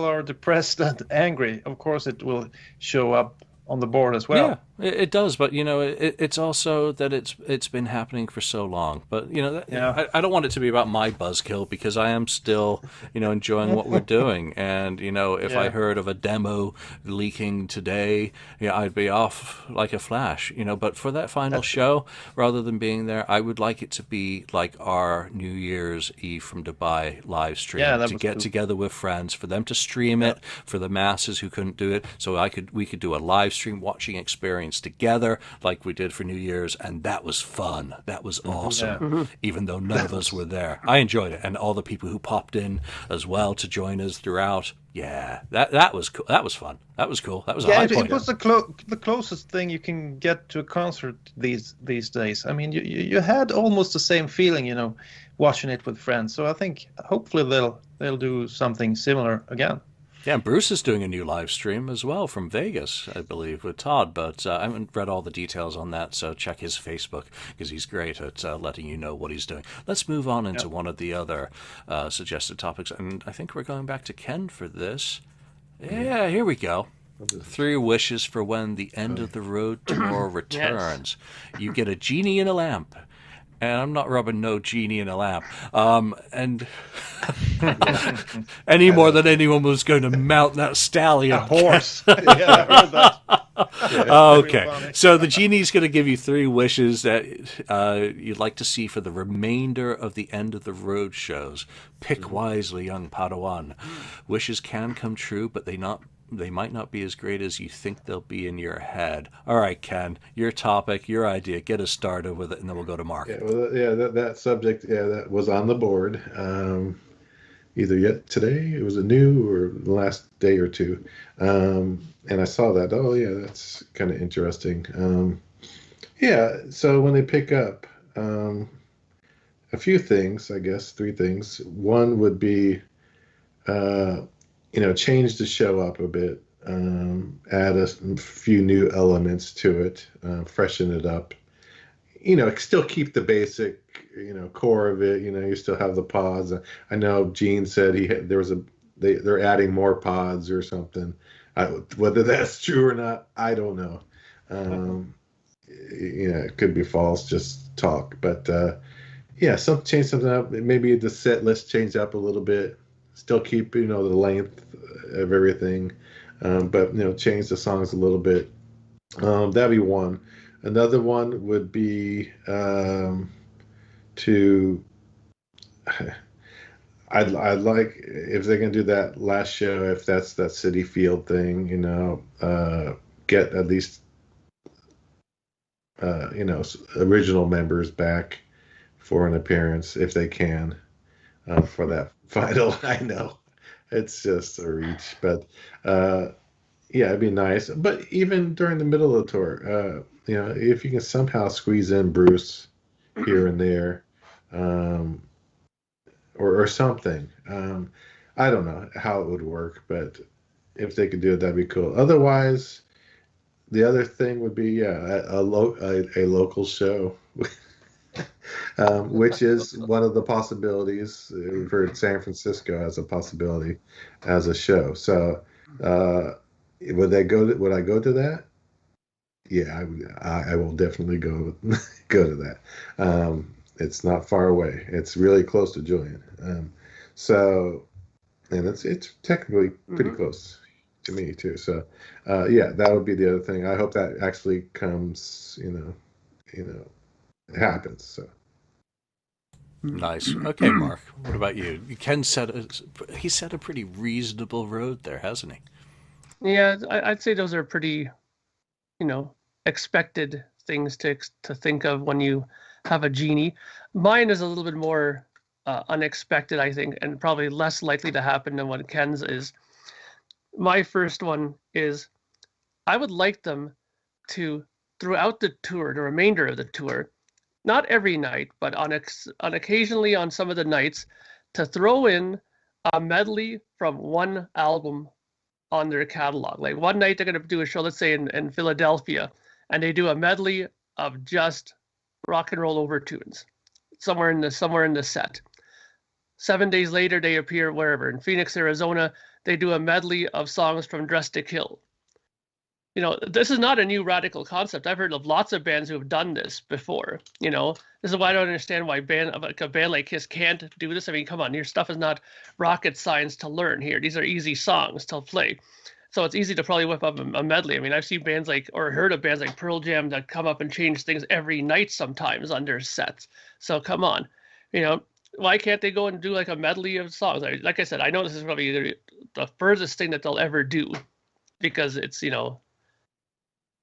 are depressed and angry. Of course, it will show up on the board as well. Yeah, it does. But it's also that it's been happening for so long. But I don't want it to be about my buzzkill because I am still enjoying what we're doing. And if I heard of a demo leaking today, I'd be off like a flash. But for that final show, rather than being there, I would like it to be like our New Year's Eve from Dubai live stream, to get together with friends, for them to stream it, for the masses who couldn't do it, so we could do a live stream watching experience together like we did for New Year's, and that was fun. That was awesome. Even though none of us were there, I enjoyed it, and all the people who popped in as well to join us throughout. Yeah, that was cool. That was fun. That was cool. That was a high point. It was the closest thing you can get to a concert these days. I mean, you had almost the same feeling, watching it with friends. So I think hopefully they'll do something similar again. Yeah, and Bruce is doing a new live stream as well from Vegas, I believe, with Todd. But I haven't read all the details on that, so check his Facebook because he's great at letting you know what he's doing. Let's move on into one of the other suggested topics, and I think we're going back to Ken for this. Yeah, here we go. 3 wishes for when the end of the road tour returns. You get a genie in a lamp. And I'm not rubbing no genie in a lamp. And any more than anyone was going to mount that stallion. A horse. Yeah, I heard that. Okay. So the genie's going to give you 3 wishes that you'd like to see for the remainder of the end of the road shows. Pick wisely, young Padawan. Wishes can come true, but they might not be as great as you think they'll be in your head. All right, Ken, your topic, your idea. Get us started with it, and then we'll go to Mark. That subject, that was on the board. Either yet today, it was a new, or the last day or two. And I saw that. Oh, yeah, that's kind of interesting. Yeah, so when they pick up, a few things, I guess, three things. One would be, uh, change the show up a bit, add a few new elements to it, freshen it up. Still keep the basic, core of it. You still have the pods. I know Gene said there was they're adding more pods or something. Whether that's true or not, I don't know. Um, it could be false, just talk. But yeah, change something up. Maybe the set list change up a little bit. Still keep the length of everything, but change the songs a little bit. That'd be one. Another one would be to. I'd like if they can do that last show, if that's that City Field thing, get at least original members back for an appearance if they can for that final. I know it's just a reach, but yeah, it'd be nice. But even during the middle of the tour, if you can somehow squeeze in Bruce here and there, um, or something. I don't know how it would work, but if they could do it, that'd be cool. Otherwise, the other thing would be a local show, which is one of the possibilities. We've heard San Francisco as a possibility as a show. So would I go to that? Yeah, I will definitely go go to that. It's not far away. It's really close to Julian. So, and it's technically pretty close to me too. So, yeah, that would be the other thing. I hope that actually comes, happens. So. Nice. Okay, Mark. What about you? Ken he set a pretty reasonable road there, hasn't he? Yeah, I'd say those are pretty, expected things to think of when you have a genie. Mine is a little bit more unexpected, I think, and probably less likely to happen than what Ken's is. My first one is I would like them to, throughout the tour, the remainder of the tour, not every night, but on occasionally on some of the nights, to throw in a medley from one album on their catalog. Like one night they're going to do a show, let's say in Philadelphia, and they do a medley of just rock and roll overtunes somewhere in the set. 7 days later they appear wherever in Phoenix, Arizona. They do a medley of songs from Dress to Kill. This is not a new radical concept. I've heard of lots of bands who have done this before. This is why I don't understand why a band like Kiss can't do this. I mean, come on, your stuff is not rocket science to learn here. These are easy songs to play. So it's easy to probably whip up a medley. I mean, I've seen bands or heard of bands like Pearl Jam that come up and change things every night sometimes on their sets. So come on, why can't they go and do like a medley of songs? Like I said, I know this is probably the furthest thing that they'll ever do because it's,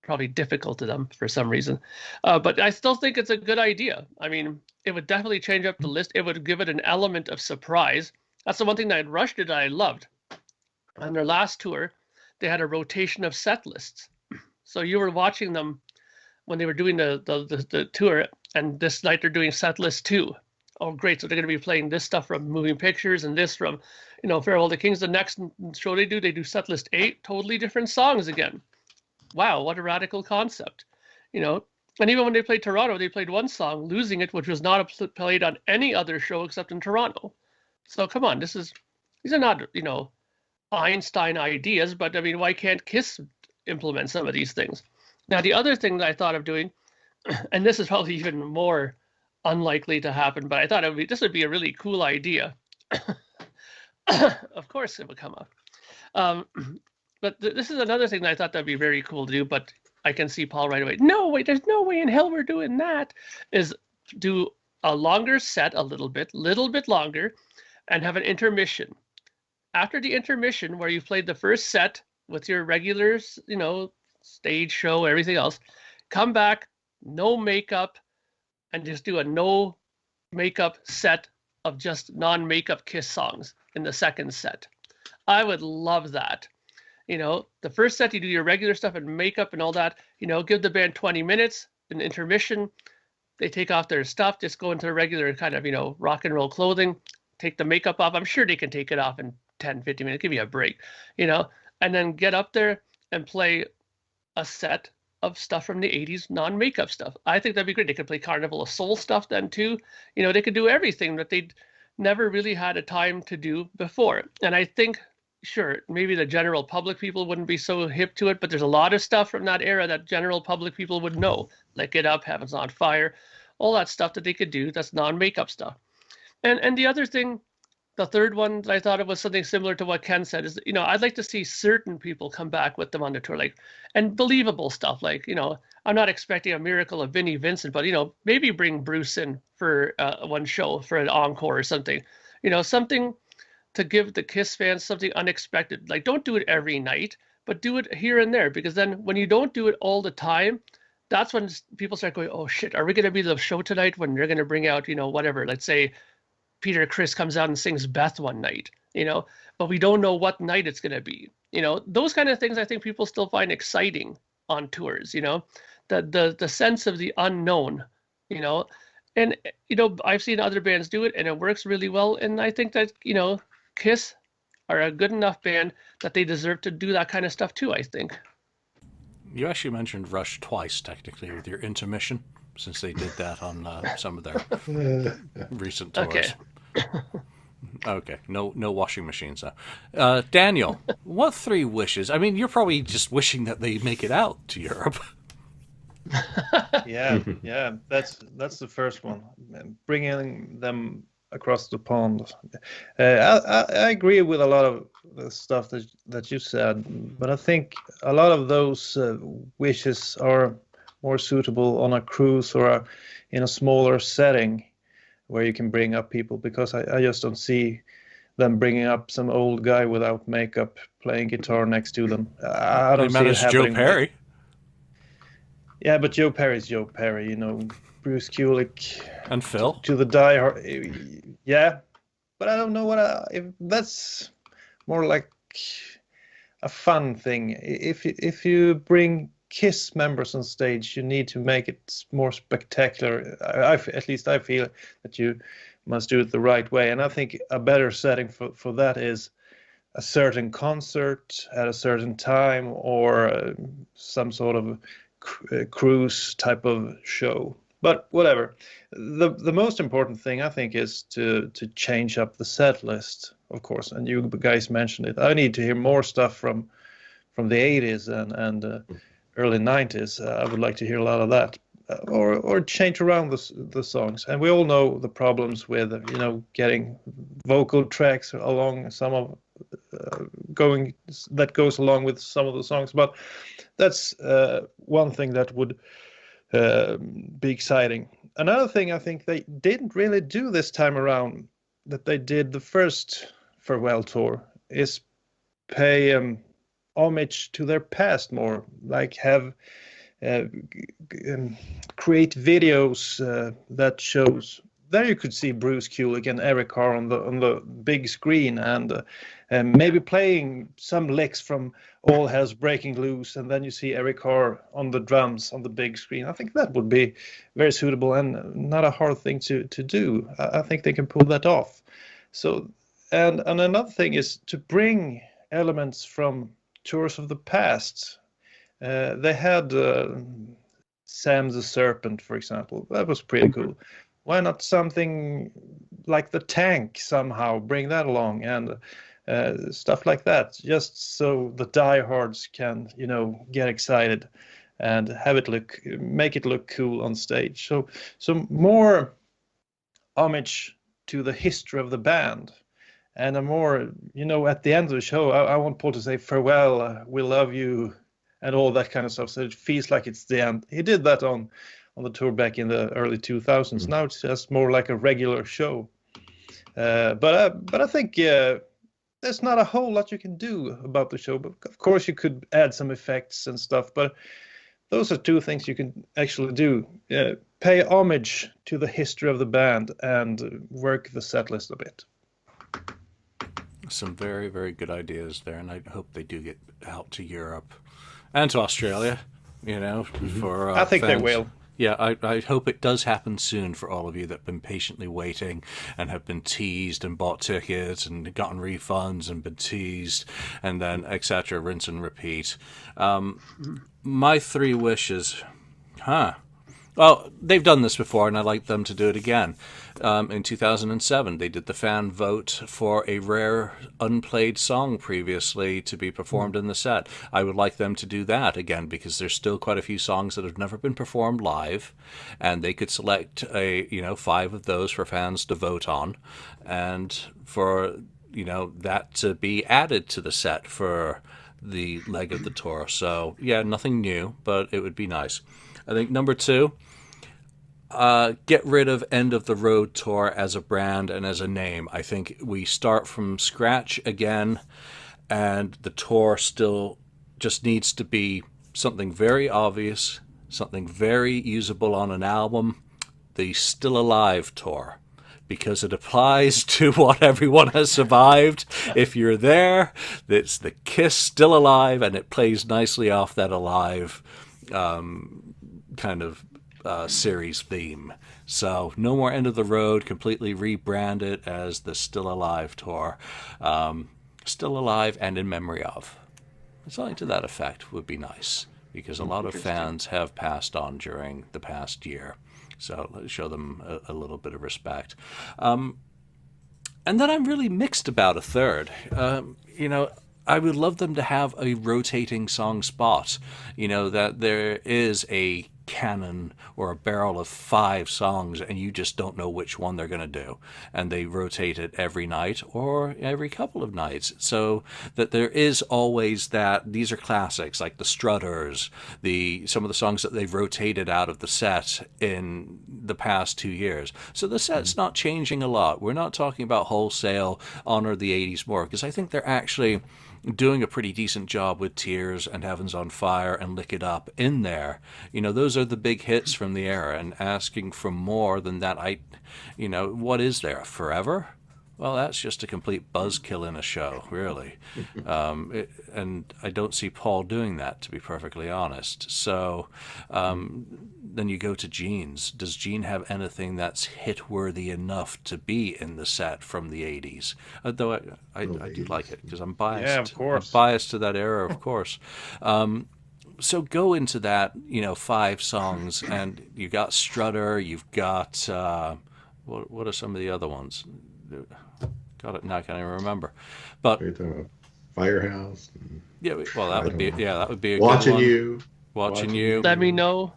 probably difficult to them for some reason. But I still think it's a good idea. I mean, it would definitely change up the list. It would give it an element of surprise. That's the one thing that I'd rushed it that I loved. On their last tour, they had a rotation of set lists. So you were watching them when they were doing the tour, and this night they're doing set list 2. Oh, great. So they're going to be playing this stuff from Moving Pictures and this from, Farewell to the Kings. The next show they do set list 8, totally different songs again. Wow, what a radical concept, And even when they played Toronto, they played one song, Losing It, which was not played on any other show except in Toronto. So come on, these are not, Einstein ideas, but I mean, why can't Kiss implement some of these things? Now, the other thing that I thought of doing, and this is probably even more unlikely to happen, but I thought this would be a really cool idea. Of course it would come up. But this is another thing that I thought that'd be very cool to do, but I can see Paul right away. No, wait, there's no way in hell we're doing that. Is do a longer set, a little bit longer, and have an intermission. After the intermission, where you've played the first set with your regulars, stage show, everything else, come back, no makeup, and just do a no makeup set of just non-makeup Kiss songs in the second set. I would love that. The first set you do your regular stuff and makeup and all that, give the band 20 minutes, an intermission, they take off their stuff, just go into regular kind of, rock and roll clothing, take the makeup off. I'm sure they can take it off in 10, 15 minutes, give you a break, and then get up there and play a set of stuff from the 80s, non-makeup stuff. I think that'd be great. They could play Carnival of Soul stuff then too. They could do everything that they'd never really had a time to do before. And I think, sure, maybe the general public people wouldn't be so hip to it, but there's a lot of stuff from that era that general public people would know. Like Get Up, Heaven's on Fire, all that stuff that they could do that's non-makeup stuff. And the other thing, the third one that I thought it was something similar to what Ken said is, I'd like to see certain people come back with them on the tour, and believable stuff. I'm not expecting a miracle of Vinnie Vincent, but, maybe bring Bruce in for one show for an encore or something, something to give the Kiss fans something unexpected. Don't do it every night, but do it here and there, because then when you don't do it all the time, that's when people start going, oh shit, are we going to be the show tonight when they're going to bring out, whatever, let's say Peter Criss comes out and sings Beth one night, but we don't know what night it's going to be. Those kind of things I think people still find exciting on tours, the sense of the unknown, and, I've seen other bands do it and it works really well. And I think that, Kiss are a good enough band that they deserve to do that kind of stuff too, I think. You actually mentioned Rush twice, technically, with your intermission, since they did that on some of their recent tours. Okay. Okay, no washing machines now. Daniel, what 3 wishes? I mean, you're probably just wishing that they make it out to Europe. Yeah, that's the first one. Bringing them across the pond. I agree with a lot of the stuff that you said, but I think a lot of those wishes are more suitable on a cruise or in a smaller setting where you can bring up people, because I just don't see them bringing up some old guy without makeup playing guitar next to them. I don't see it happening. Joe Perry. Yeah, but Joe Perry's Joe Perry, Bruce Kulick And Phil. to the diehard. Yeah, but I don't know if that's more like a fun thing. If you bring Kiss members on stage, you need to make it more spectacular. At least I feel that you must do it the right way. And I think a better setting for that is a certain concert at a certain time, or some sort of cruise type of show. But whatever. The most important thing, I think, is to change up the set list, of course. And you guys mentioned it. I need to hear more stuff from the 80s and early 90s. I would like to hear a lot of that, or change around the songs. And we all know the problems with getting vocal tracks along some of goes along with some of the songs. But that's one thing that would be exciting. Another thing I think they didn't really do this time around that they did the first farewell tour is pay homage to their past more, like have create videos that shows. There you could see Bruce Kulick and Eric Carr on the big screen, and maybe playing some licks from All Hell's Breaking Loose, and then you see Eric Carr on the drums on the big screen. I think that would be very suitable and not a hard thing to do. I think they can pull that off. So, and another thing is to bring elements from tours of the past. They had Sam the Serpent, for example. That was pretty cool. Why not something like the Tank somehow? Bring that along, and stuff like that, just so the diehards can, get excited and make it look cool on stage. So more homage to the history of the band, and a more, at the end of the show, I want Paul to say farewell, we love you, and all that kind of stuff. So it feels like it's the end. He did that on the tour back in the early 2000s. Now it's just more like a regular show. But I think there's not a whole lot you can do about the show. But of course you could add some effects and stuff. But those are 2 things you can actually do. Pay homage to the history of the band and work the set list a bit. Some very, very good ideas there, and I hope they do get out to Europe and to Australia, for I think fans. they will. Yeah, I hope it does happen soon for all of you that have been patiently waiting and have been teased and bought tickets and gotten refunds and been teased and then etc. Rinse and repeat. My three wishes, Well, they've done this before, and I'd like them to do it again. In 2007, they did the fan vote for a rare unplayed song previously to be performed in the set. I would like them to do that again because there's still quite a few songs that have never been performed live, and they could select 5 of those for fans to vote on, and for that to be added to the set for the leg of the tour. So yeah, nothing new, but it would be nice. I think number 2. Get rid of End of the Road Tour as a brand and as a name. I think we start from scratch again, and the tour still just needs to be something very obvious, something very usable on an album, the Still Alive Tour, because it applies to what everyone has survived. If you're there, it's the Kiss Still Alive, and it plays nicely off that Alive kind of series theme. So no more End of the Road, completely rebrand it as the Still Alive Tour. Still Alive and in memory of. Something to that effect would be nice, because a lot of fans have passed on during the past year. So let's show them a little bit of respect. And then I'm really mixed about a third. I would love them to have a rotating song spot, that there is a canon or a barrel of 5 songs and you just don't know which one they're going to do, and they rotate it every night or every couple of nights, so that there is always that these are classics like the Strutters, some of the songs that they've rotated out of the set in the past 2 years. So the set's not changing a lot. We're not talking about wholesale honor the 80s more, because I think they're actually doing a pretty decent job with Tears and Heaven's on Fire and Lick It Up in there. Those are the big hits from the era, and asking for more than that, what is there? Forever? Well, that's just a complete buzzkill in a show, really. And I don't see Paul doing that, to be perfectly honest. So then you go to Gene's. Does Gene have anything that's hit-worthy enough to be in the set from the 80s? Though I do like it, because I'm biased. Yeah, of course. I'm biased to that era, of course. So go into that, 5 songs, and you've got Strutter, you've got, what are some of the other ones? Got it now. I can't even remember. But Are you talking about Firehouse? Yeah, well, that would be a Watching good one. You. Watching You. Let Me Know.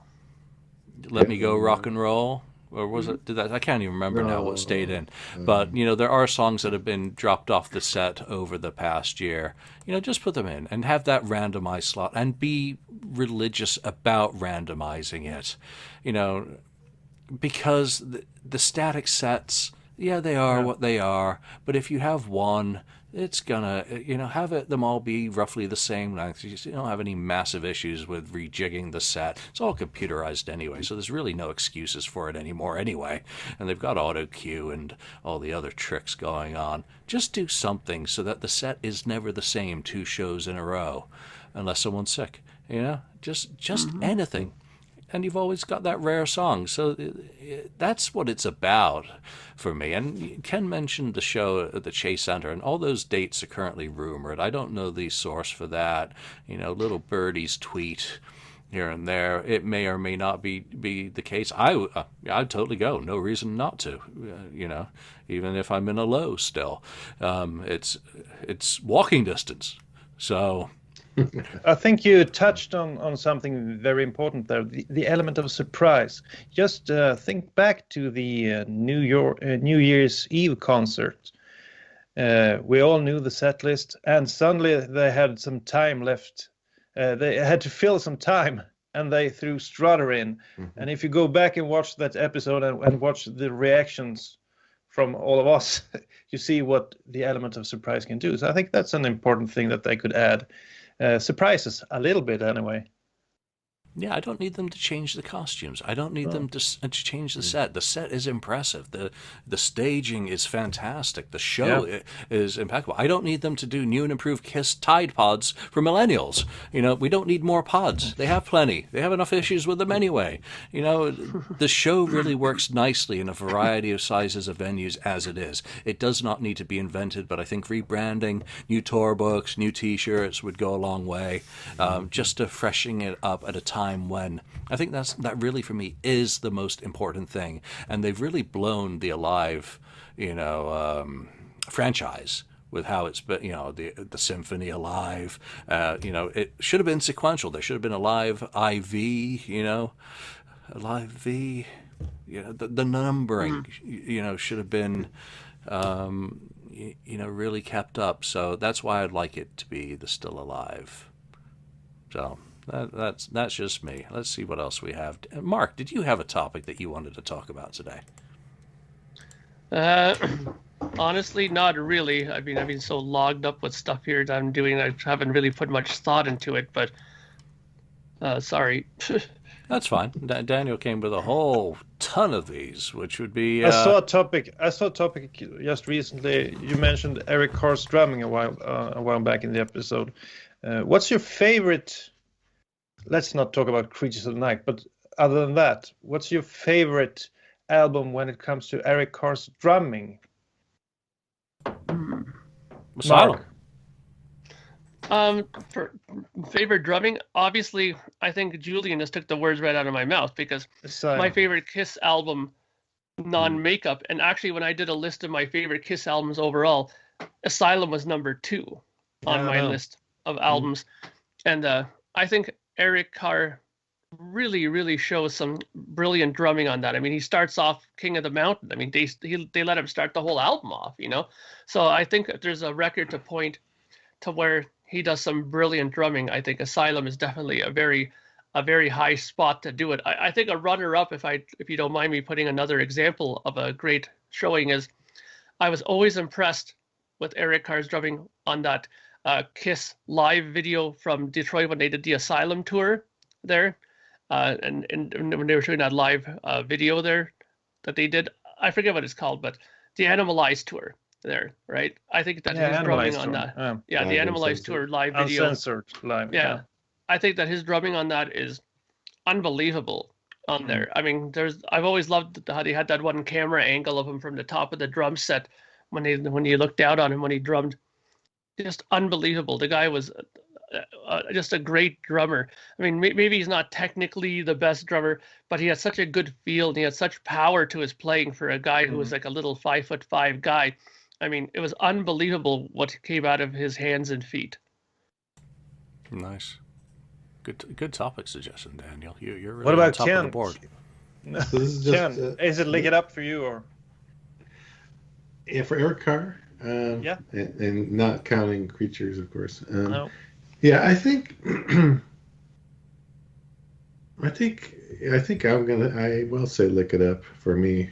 Let Me Go, Rock and Roll. Or was it? Did that? I can't even remember now what stayed in. But there are songs that have been dropped off the set over the past year. Just put them in and have that randomized slot, and be religious about randomizing it. Because the static sets, yeah, they are what they are. But if you have one, it's gonna, have them all be roughly the same length. You don't have any massive issues with rejigging the set. It's all computerized anyway, so there's really no excuses for it anymore anyway. And they've got auto cue and all the other tricks going on. Just do something so that the set is never the same 2 shows in a row, unless someone's sick. Just anything. And you've always got that rare song. So that's what it's about for me. And Ken mentioned the show at the Chase Center, and all those dates are currently rumored. I don't know the source for that. Little birdies tweet here and there. It may or may not be the case. I'd totally go. No reason not to. Even if I'm in a low still. It's walking distance. So I think you touched on something very important there, the element of surprise. Just think back to the New Year's Eve concert. We all knew the set list, and suddenly they had some time left. They had to fill some time, and they threw Strutter in. And if you go back and watch that episode and watch the reactions from all of us, you see what the element of surprise can do. So I think that's an important thing that they could add. Surprises a little bit anyway. Yeah, I don't need them to change the costumes. I don't need them to change the set. The set is impressive. The staging is fantastic. The show is impeccable. I don't need them to do new and improved Kiss Tide Pods for millennials. We don't need more pods. They have plenty. They have enough issues with them anyway. The show really works nicely in a variety of sizes of venues as it is. It does not need to be invented, but I think rebranding, new tour books, new T-shirts would go a long way, just to freshen it up at a time when I think that really for me is the most important thing. And they've really blown the Alive, franchise with how it's been, the Symphony Alive. It should have been sequential. There should have been Alive IV, Alive V. The numbering, should have been, really kept up. So that's why I'd like it to be the Still Alive. So that's just me. Let's see what else we have. Mark, did you have a topic that you wanted to talk about today? Honestly, not really. I've been so logged up with stuff here that I'm doing. I haven't really put much thought into it. But sorry. That's fine. Daniel came with a whole ton of these, which would be. I saw a topic just recently. You mentioned Eric Carr's drumming a while back in the episode. What's your favorite? Let's not talk about Creatures of the Night, but other than that, what's your favorite album when it comes to Eric Carr's drumming? Mark. For favorite drumming, obviously, I think Julian just took the words right out of my mouth, because my favorite Kiss album, non-makeup, and actually when I did a list of my favorite Kiss albums overall, Asylum was number 2 on my list of albums. And I think Eric Carr really, really shows some brilliant drumming on that. I mean, he starts off King of the Mountain. I mean, they let him start the whole album off, So I think if there's a record to point to where he does some brilliant drumming, I think Asylum is definitely a very high spot to do it. I think a runner-up, if you don't mind me putting another example of a great showing, is I was always impressed with Eric Carr's drumming on that Kiss live video from Detroit when they did the Asylum tour there, and when they were showing that live video there that they did, I forget what it's called, but the Animalize tour there, right? I think that his drumming on that, the Animalize tour live video, Uncensored live, I think that his drumming on that is unbelievable on there. I mean, I've always loved how they had that one camera angle of him from the top of the drum set when you looked out on him when he drummed. Just unbelievable. The guy was just a great drummer. I mean, maybe he's not technically the best drummer, but he had such a good feel and he had such power to his playing for a guy who was like a little 5'5" guy. I mean, it was unbelievable what came out of his hands and feet. Nice. Good topic suggestion, Daniel. You're really what about on top Ken? of the board. So this is just, Ken, is it Lick It Up for you, or? Yeah, for Eric Carr. And not counting Creatures, of course. No. Yeah, I think I will say Lick It Up for me,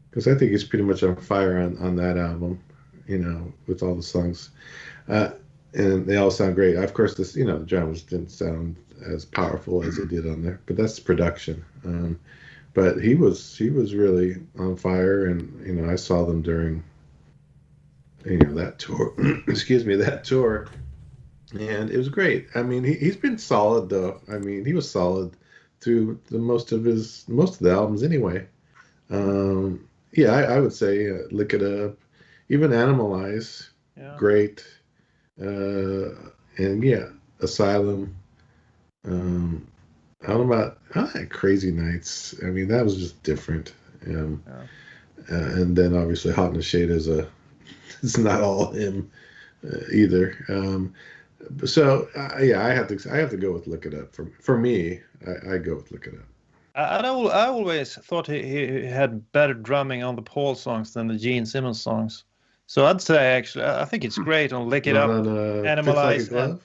because I think he's pretty much on fire on that album, with all the songs, and they all sound great. Of course, the drums didn't sound as powerful as it did on there, but that's production. But he was really on fire, and I saw them during that tour. that tour. And it was great. I mean, he's been solid though. I mean, he was solid through most of the albums anyway. I would say Lick It Up, even Animalize, great. Asylum. I don't know about Crazy Nights. I mean, that was just different. And then obviously Hot in the Shade it's not all him either. I have to go with Lick It Up. For me, I go with Lick It Up. I always thought he had better drumming on the Paul songs than the Gene Simmons songs. So I'd say actually, I think it's great on Lick It Up, Animalize.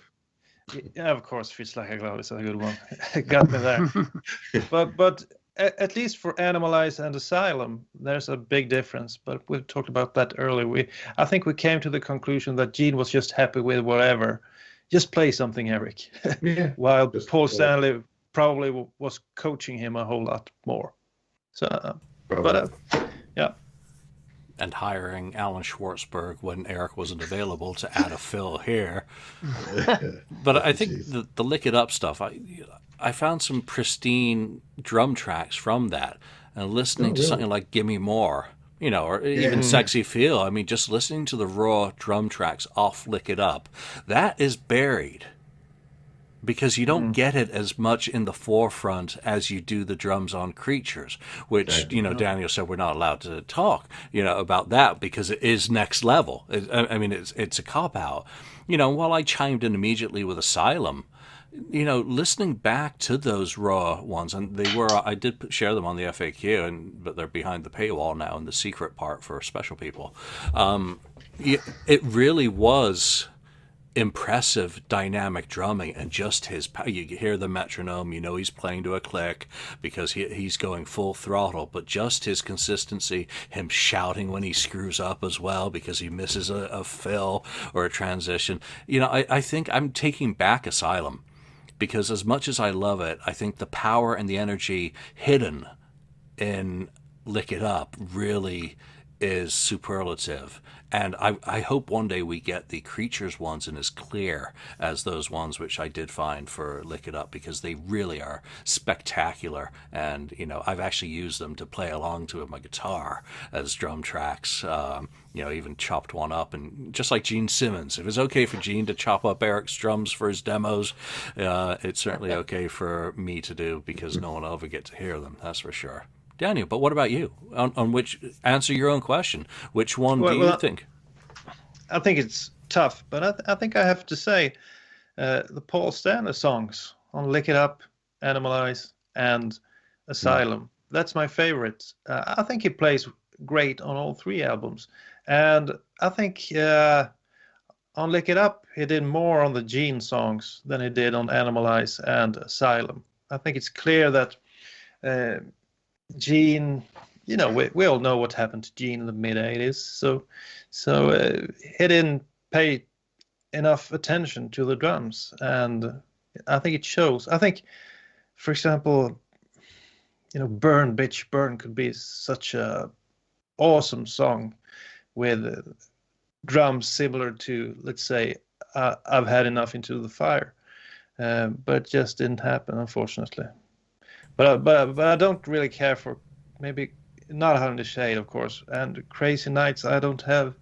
Yeah, of course, Fits Like a Glove is a good one. Got me there. but at least for Animalize and Asylum, there's a big difference. But we talked about that earlier. I think we came to the conclusion that Gene was just happy with whatever. just play something, Eric. Yeah. While Just Paul play. Stanley probably was coaching him a whole lot more. So, Probably. yeah. And hiring Alan Schwartzberg when Eric wasn't available to add a fill here. But I think Jeez. the Lick It Up stuff, I found some pristine drum tracks from that. And listening to really? something like Gimme More, or even Sexy Feel, I mean, just listening to the raw drum tracks off Lick It Up, that is buried. Because you don't get it as much in the forefront as you do the drums on Creatures, which, Daniel said we're not allowed to talk, about that because it is next level. It's a cop-out. While I chimed in immediately with Asylum, listening back to those raw ones, and I did share them on the FAQ, but they're behind the paywall now in the secret part for special people. It really was impressive dynamic drumming, and just you hear the metronome, he's playing to a click because he's going full throttle, but just his consistency, him shouting when he screws up as well because he misses a fill or a transition. I think I'm taking back Asylum, because as much as I love it, I think the power and the energy hidden in Lick It Up really is superlative. And I hope one day we get the Creatures ones in as clear as those ones which I did find for Lick It Up, because they really are spectacular. And, I've actually used them to play along to with my guitar as drum tracks, even chopped one up. And just like Gene Simmons, if it's okay for Gene to chop up Eric's drums for his demos, it's certainly okay for me to do, because no one will ever get to hear them, that's for sure. Daniel, but what about you? On which, answer your own question. Which one do you think? I think it's tough, but I think I have to say the Paul Stanley songs on Lick It Up, Animalize, and Asylum. That's my favorite. I think he plays great on all three albums. And I think on Lick It Up, he did more on the Gene songs than he did on Animalize and Asylum. I think it's clear that Gene, we all know what happened to Gene in the mid-'80s. So he didn't pay enough attention to the drums, and I think it shows. I think, for example, Burn Bitch Burn could be such a awesome song with drums similar to, let's say, I've Had Enough Into the Fire, but it just didn't happen, unfortunately. But I don't really care for, maybe not Out in the Shade, of course, and Crazy Nights. I don't have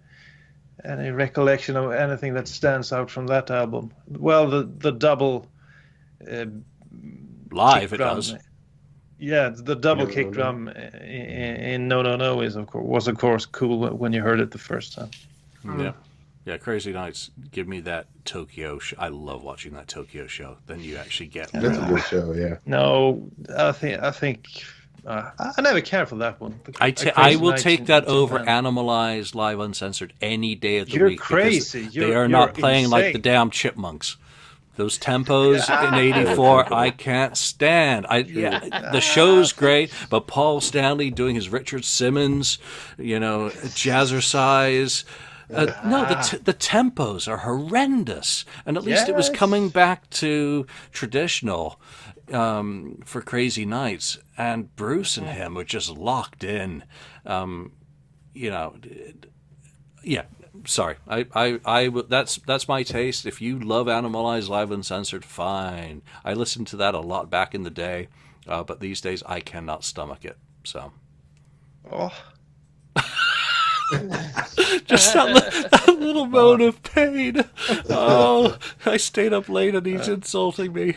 any recollection of anything that stands out from that album. Well, the double live kick it drum. does. Yeah, the double kick drum in No No No was of course cool when you heard it the first time. Yeah, Crazy Nights. Give me that Tokyo show. I love watching that Tokyo show. Then you actually get. That's a good show, yeah. No, I think I never cared for that one. I will take that over Animalize Live Uncensored any day of the You're week. Crazy. They are not playing insane. like the damn Chipmunks. Those tempos in '84, I can't stand. The show's great, but Paul Stanley doing his Richard Simmons, jazzercise. No, the tempos are horrendous, and at least it was coming back to traditional for Crazy Nights, and Bruce and him were just locked in. Sorry, that's my taste. If you love Animalize Live Uncensored, fine. I listened to that a lot back in the day, but these days I cannot stomach it. So. Oh. Just that little moan of pain. Oh, I stayed up late and he's insulting me.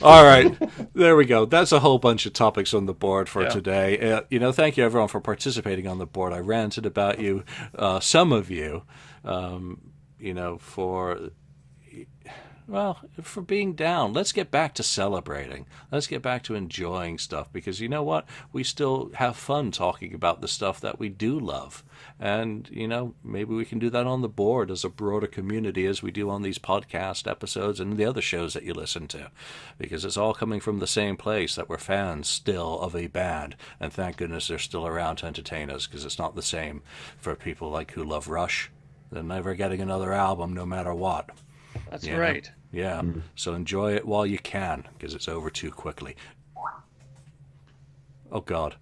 All right, there we go. That's a whole bunch of topics on the board for today. Thank you everyone for participating on the board. I ranted about you, some of you, for being down. Let's get back to celebrating. Let's get back to enjoying stuff, because you know what? We still have fun talking about the stuff that we do love. And, maybe we can do that on the board as a broader community as we do on these podcast episodes and the other shows that you listen to. Because it's all coming from the same place, that we're fans still of a band. And thank goodness they're still around to entertain us, because it's not the same for people who love Rush. They're never getting another album no matter what. That's right. Yeah. So enjoy it while you can, because it's over too quickly. Oh, God.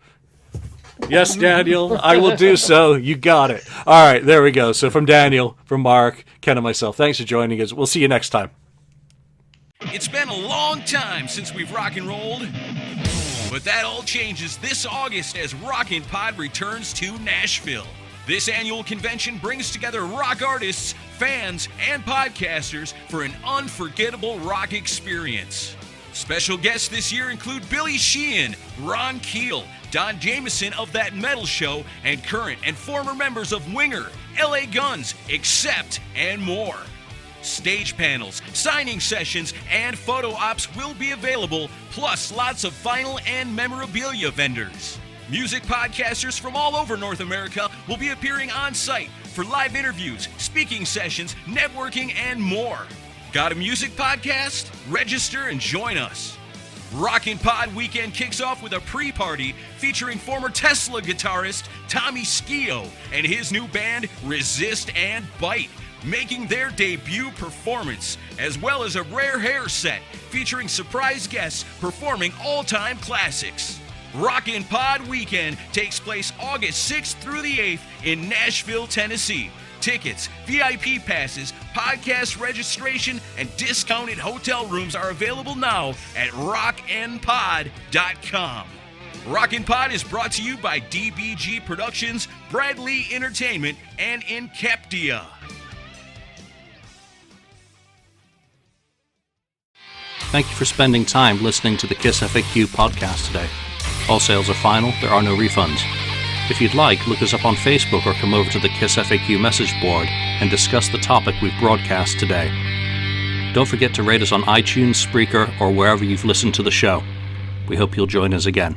Yes, Daniel, I will do so. You got it. All right, there we go. So from Daniel, from Mark, Ken, and myself, thanks for joining us. We'll see you next time. It's been a long time since we've rock and rolled, but that all changes this August as Rockin' Pod returns to Nashville. This annual convention brings together rock artists, fans, and podcasters for an unforgettable rock experience. Special guests this year include Billy Sheehan, Ron Keel, Don Jameson of That Metal Show, and current and former members of Winger, LA Guns, Accept, and more. Stage panels, signing sessions, and photo ops will be available, plus lots of vinyl and memorabilia vendors. Music podcasters from all over North America will be appearing on site for live interviews, speaking sessions, networking, and more. Got a music podcast? Register and join us. Rockin' Pod Weekend kicks off with a pre-party featuring former Tesla guitarist Tommy Skio and his new band Resist and Bite, making their debut performance, as well as a rare hair set featuring surprise guests performing all-time classics. Rockin' Pod Weekend takes place August 6th through the 8th in Nashville, Tennessee. Tickets, VIP passes, podcast registration, and discounted hotel rooms are available now at rocknpod.com. Rockin' Pod is brought to you by DBG Productions, Bradley Entertainment, and Incaptia. Thank you for spending time listening to the KissFAQ podcast today. All sales are final, there are no refunds. If you'd like, look us up on Facebook or come over to the KissFAQ message board and discuss the topic we've broadcast today. Don't forget to rate us on iTunes, Spreaker, or wherever you've listened to the show. We hope you'll join us again.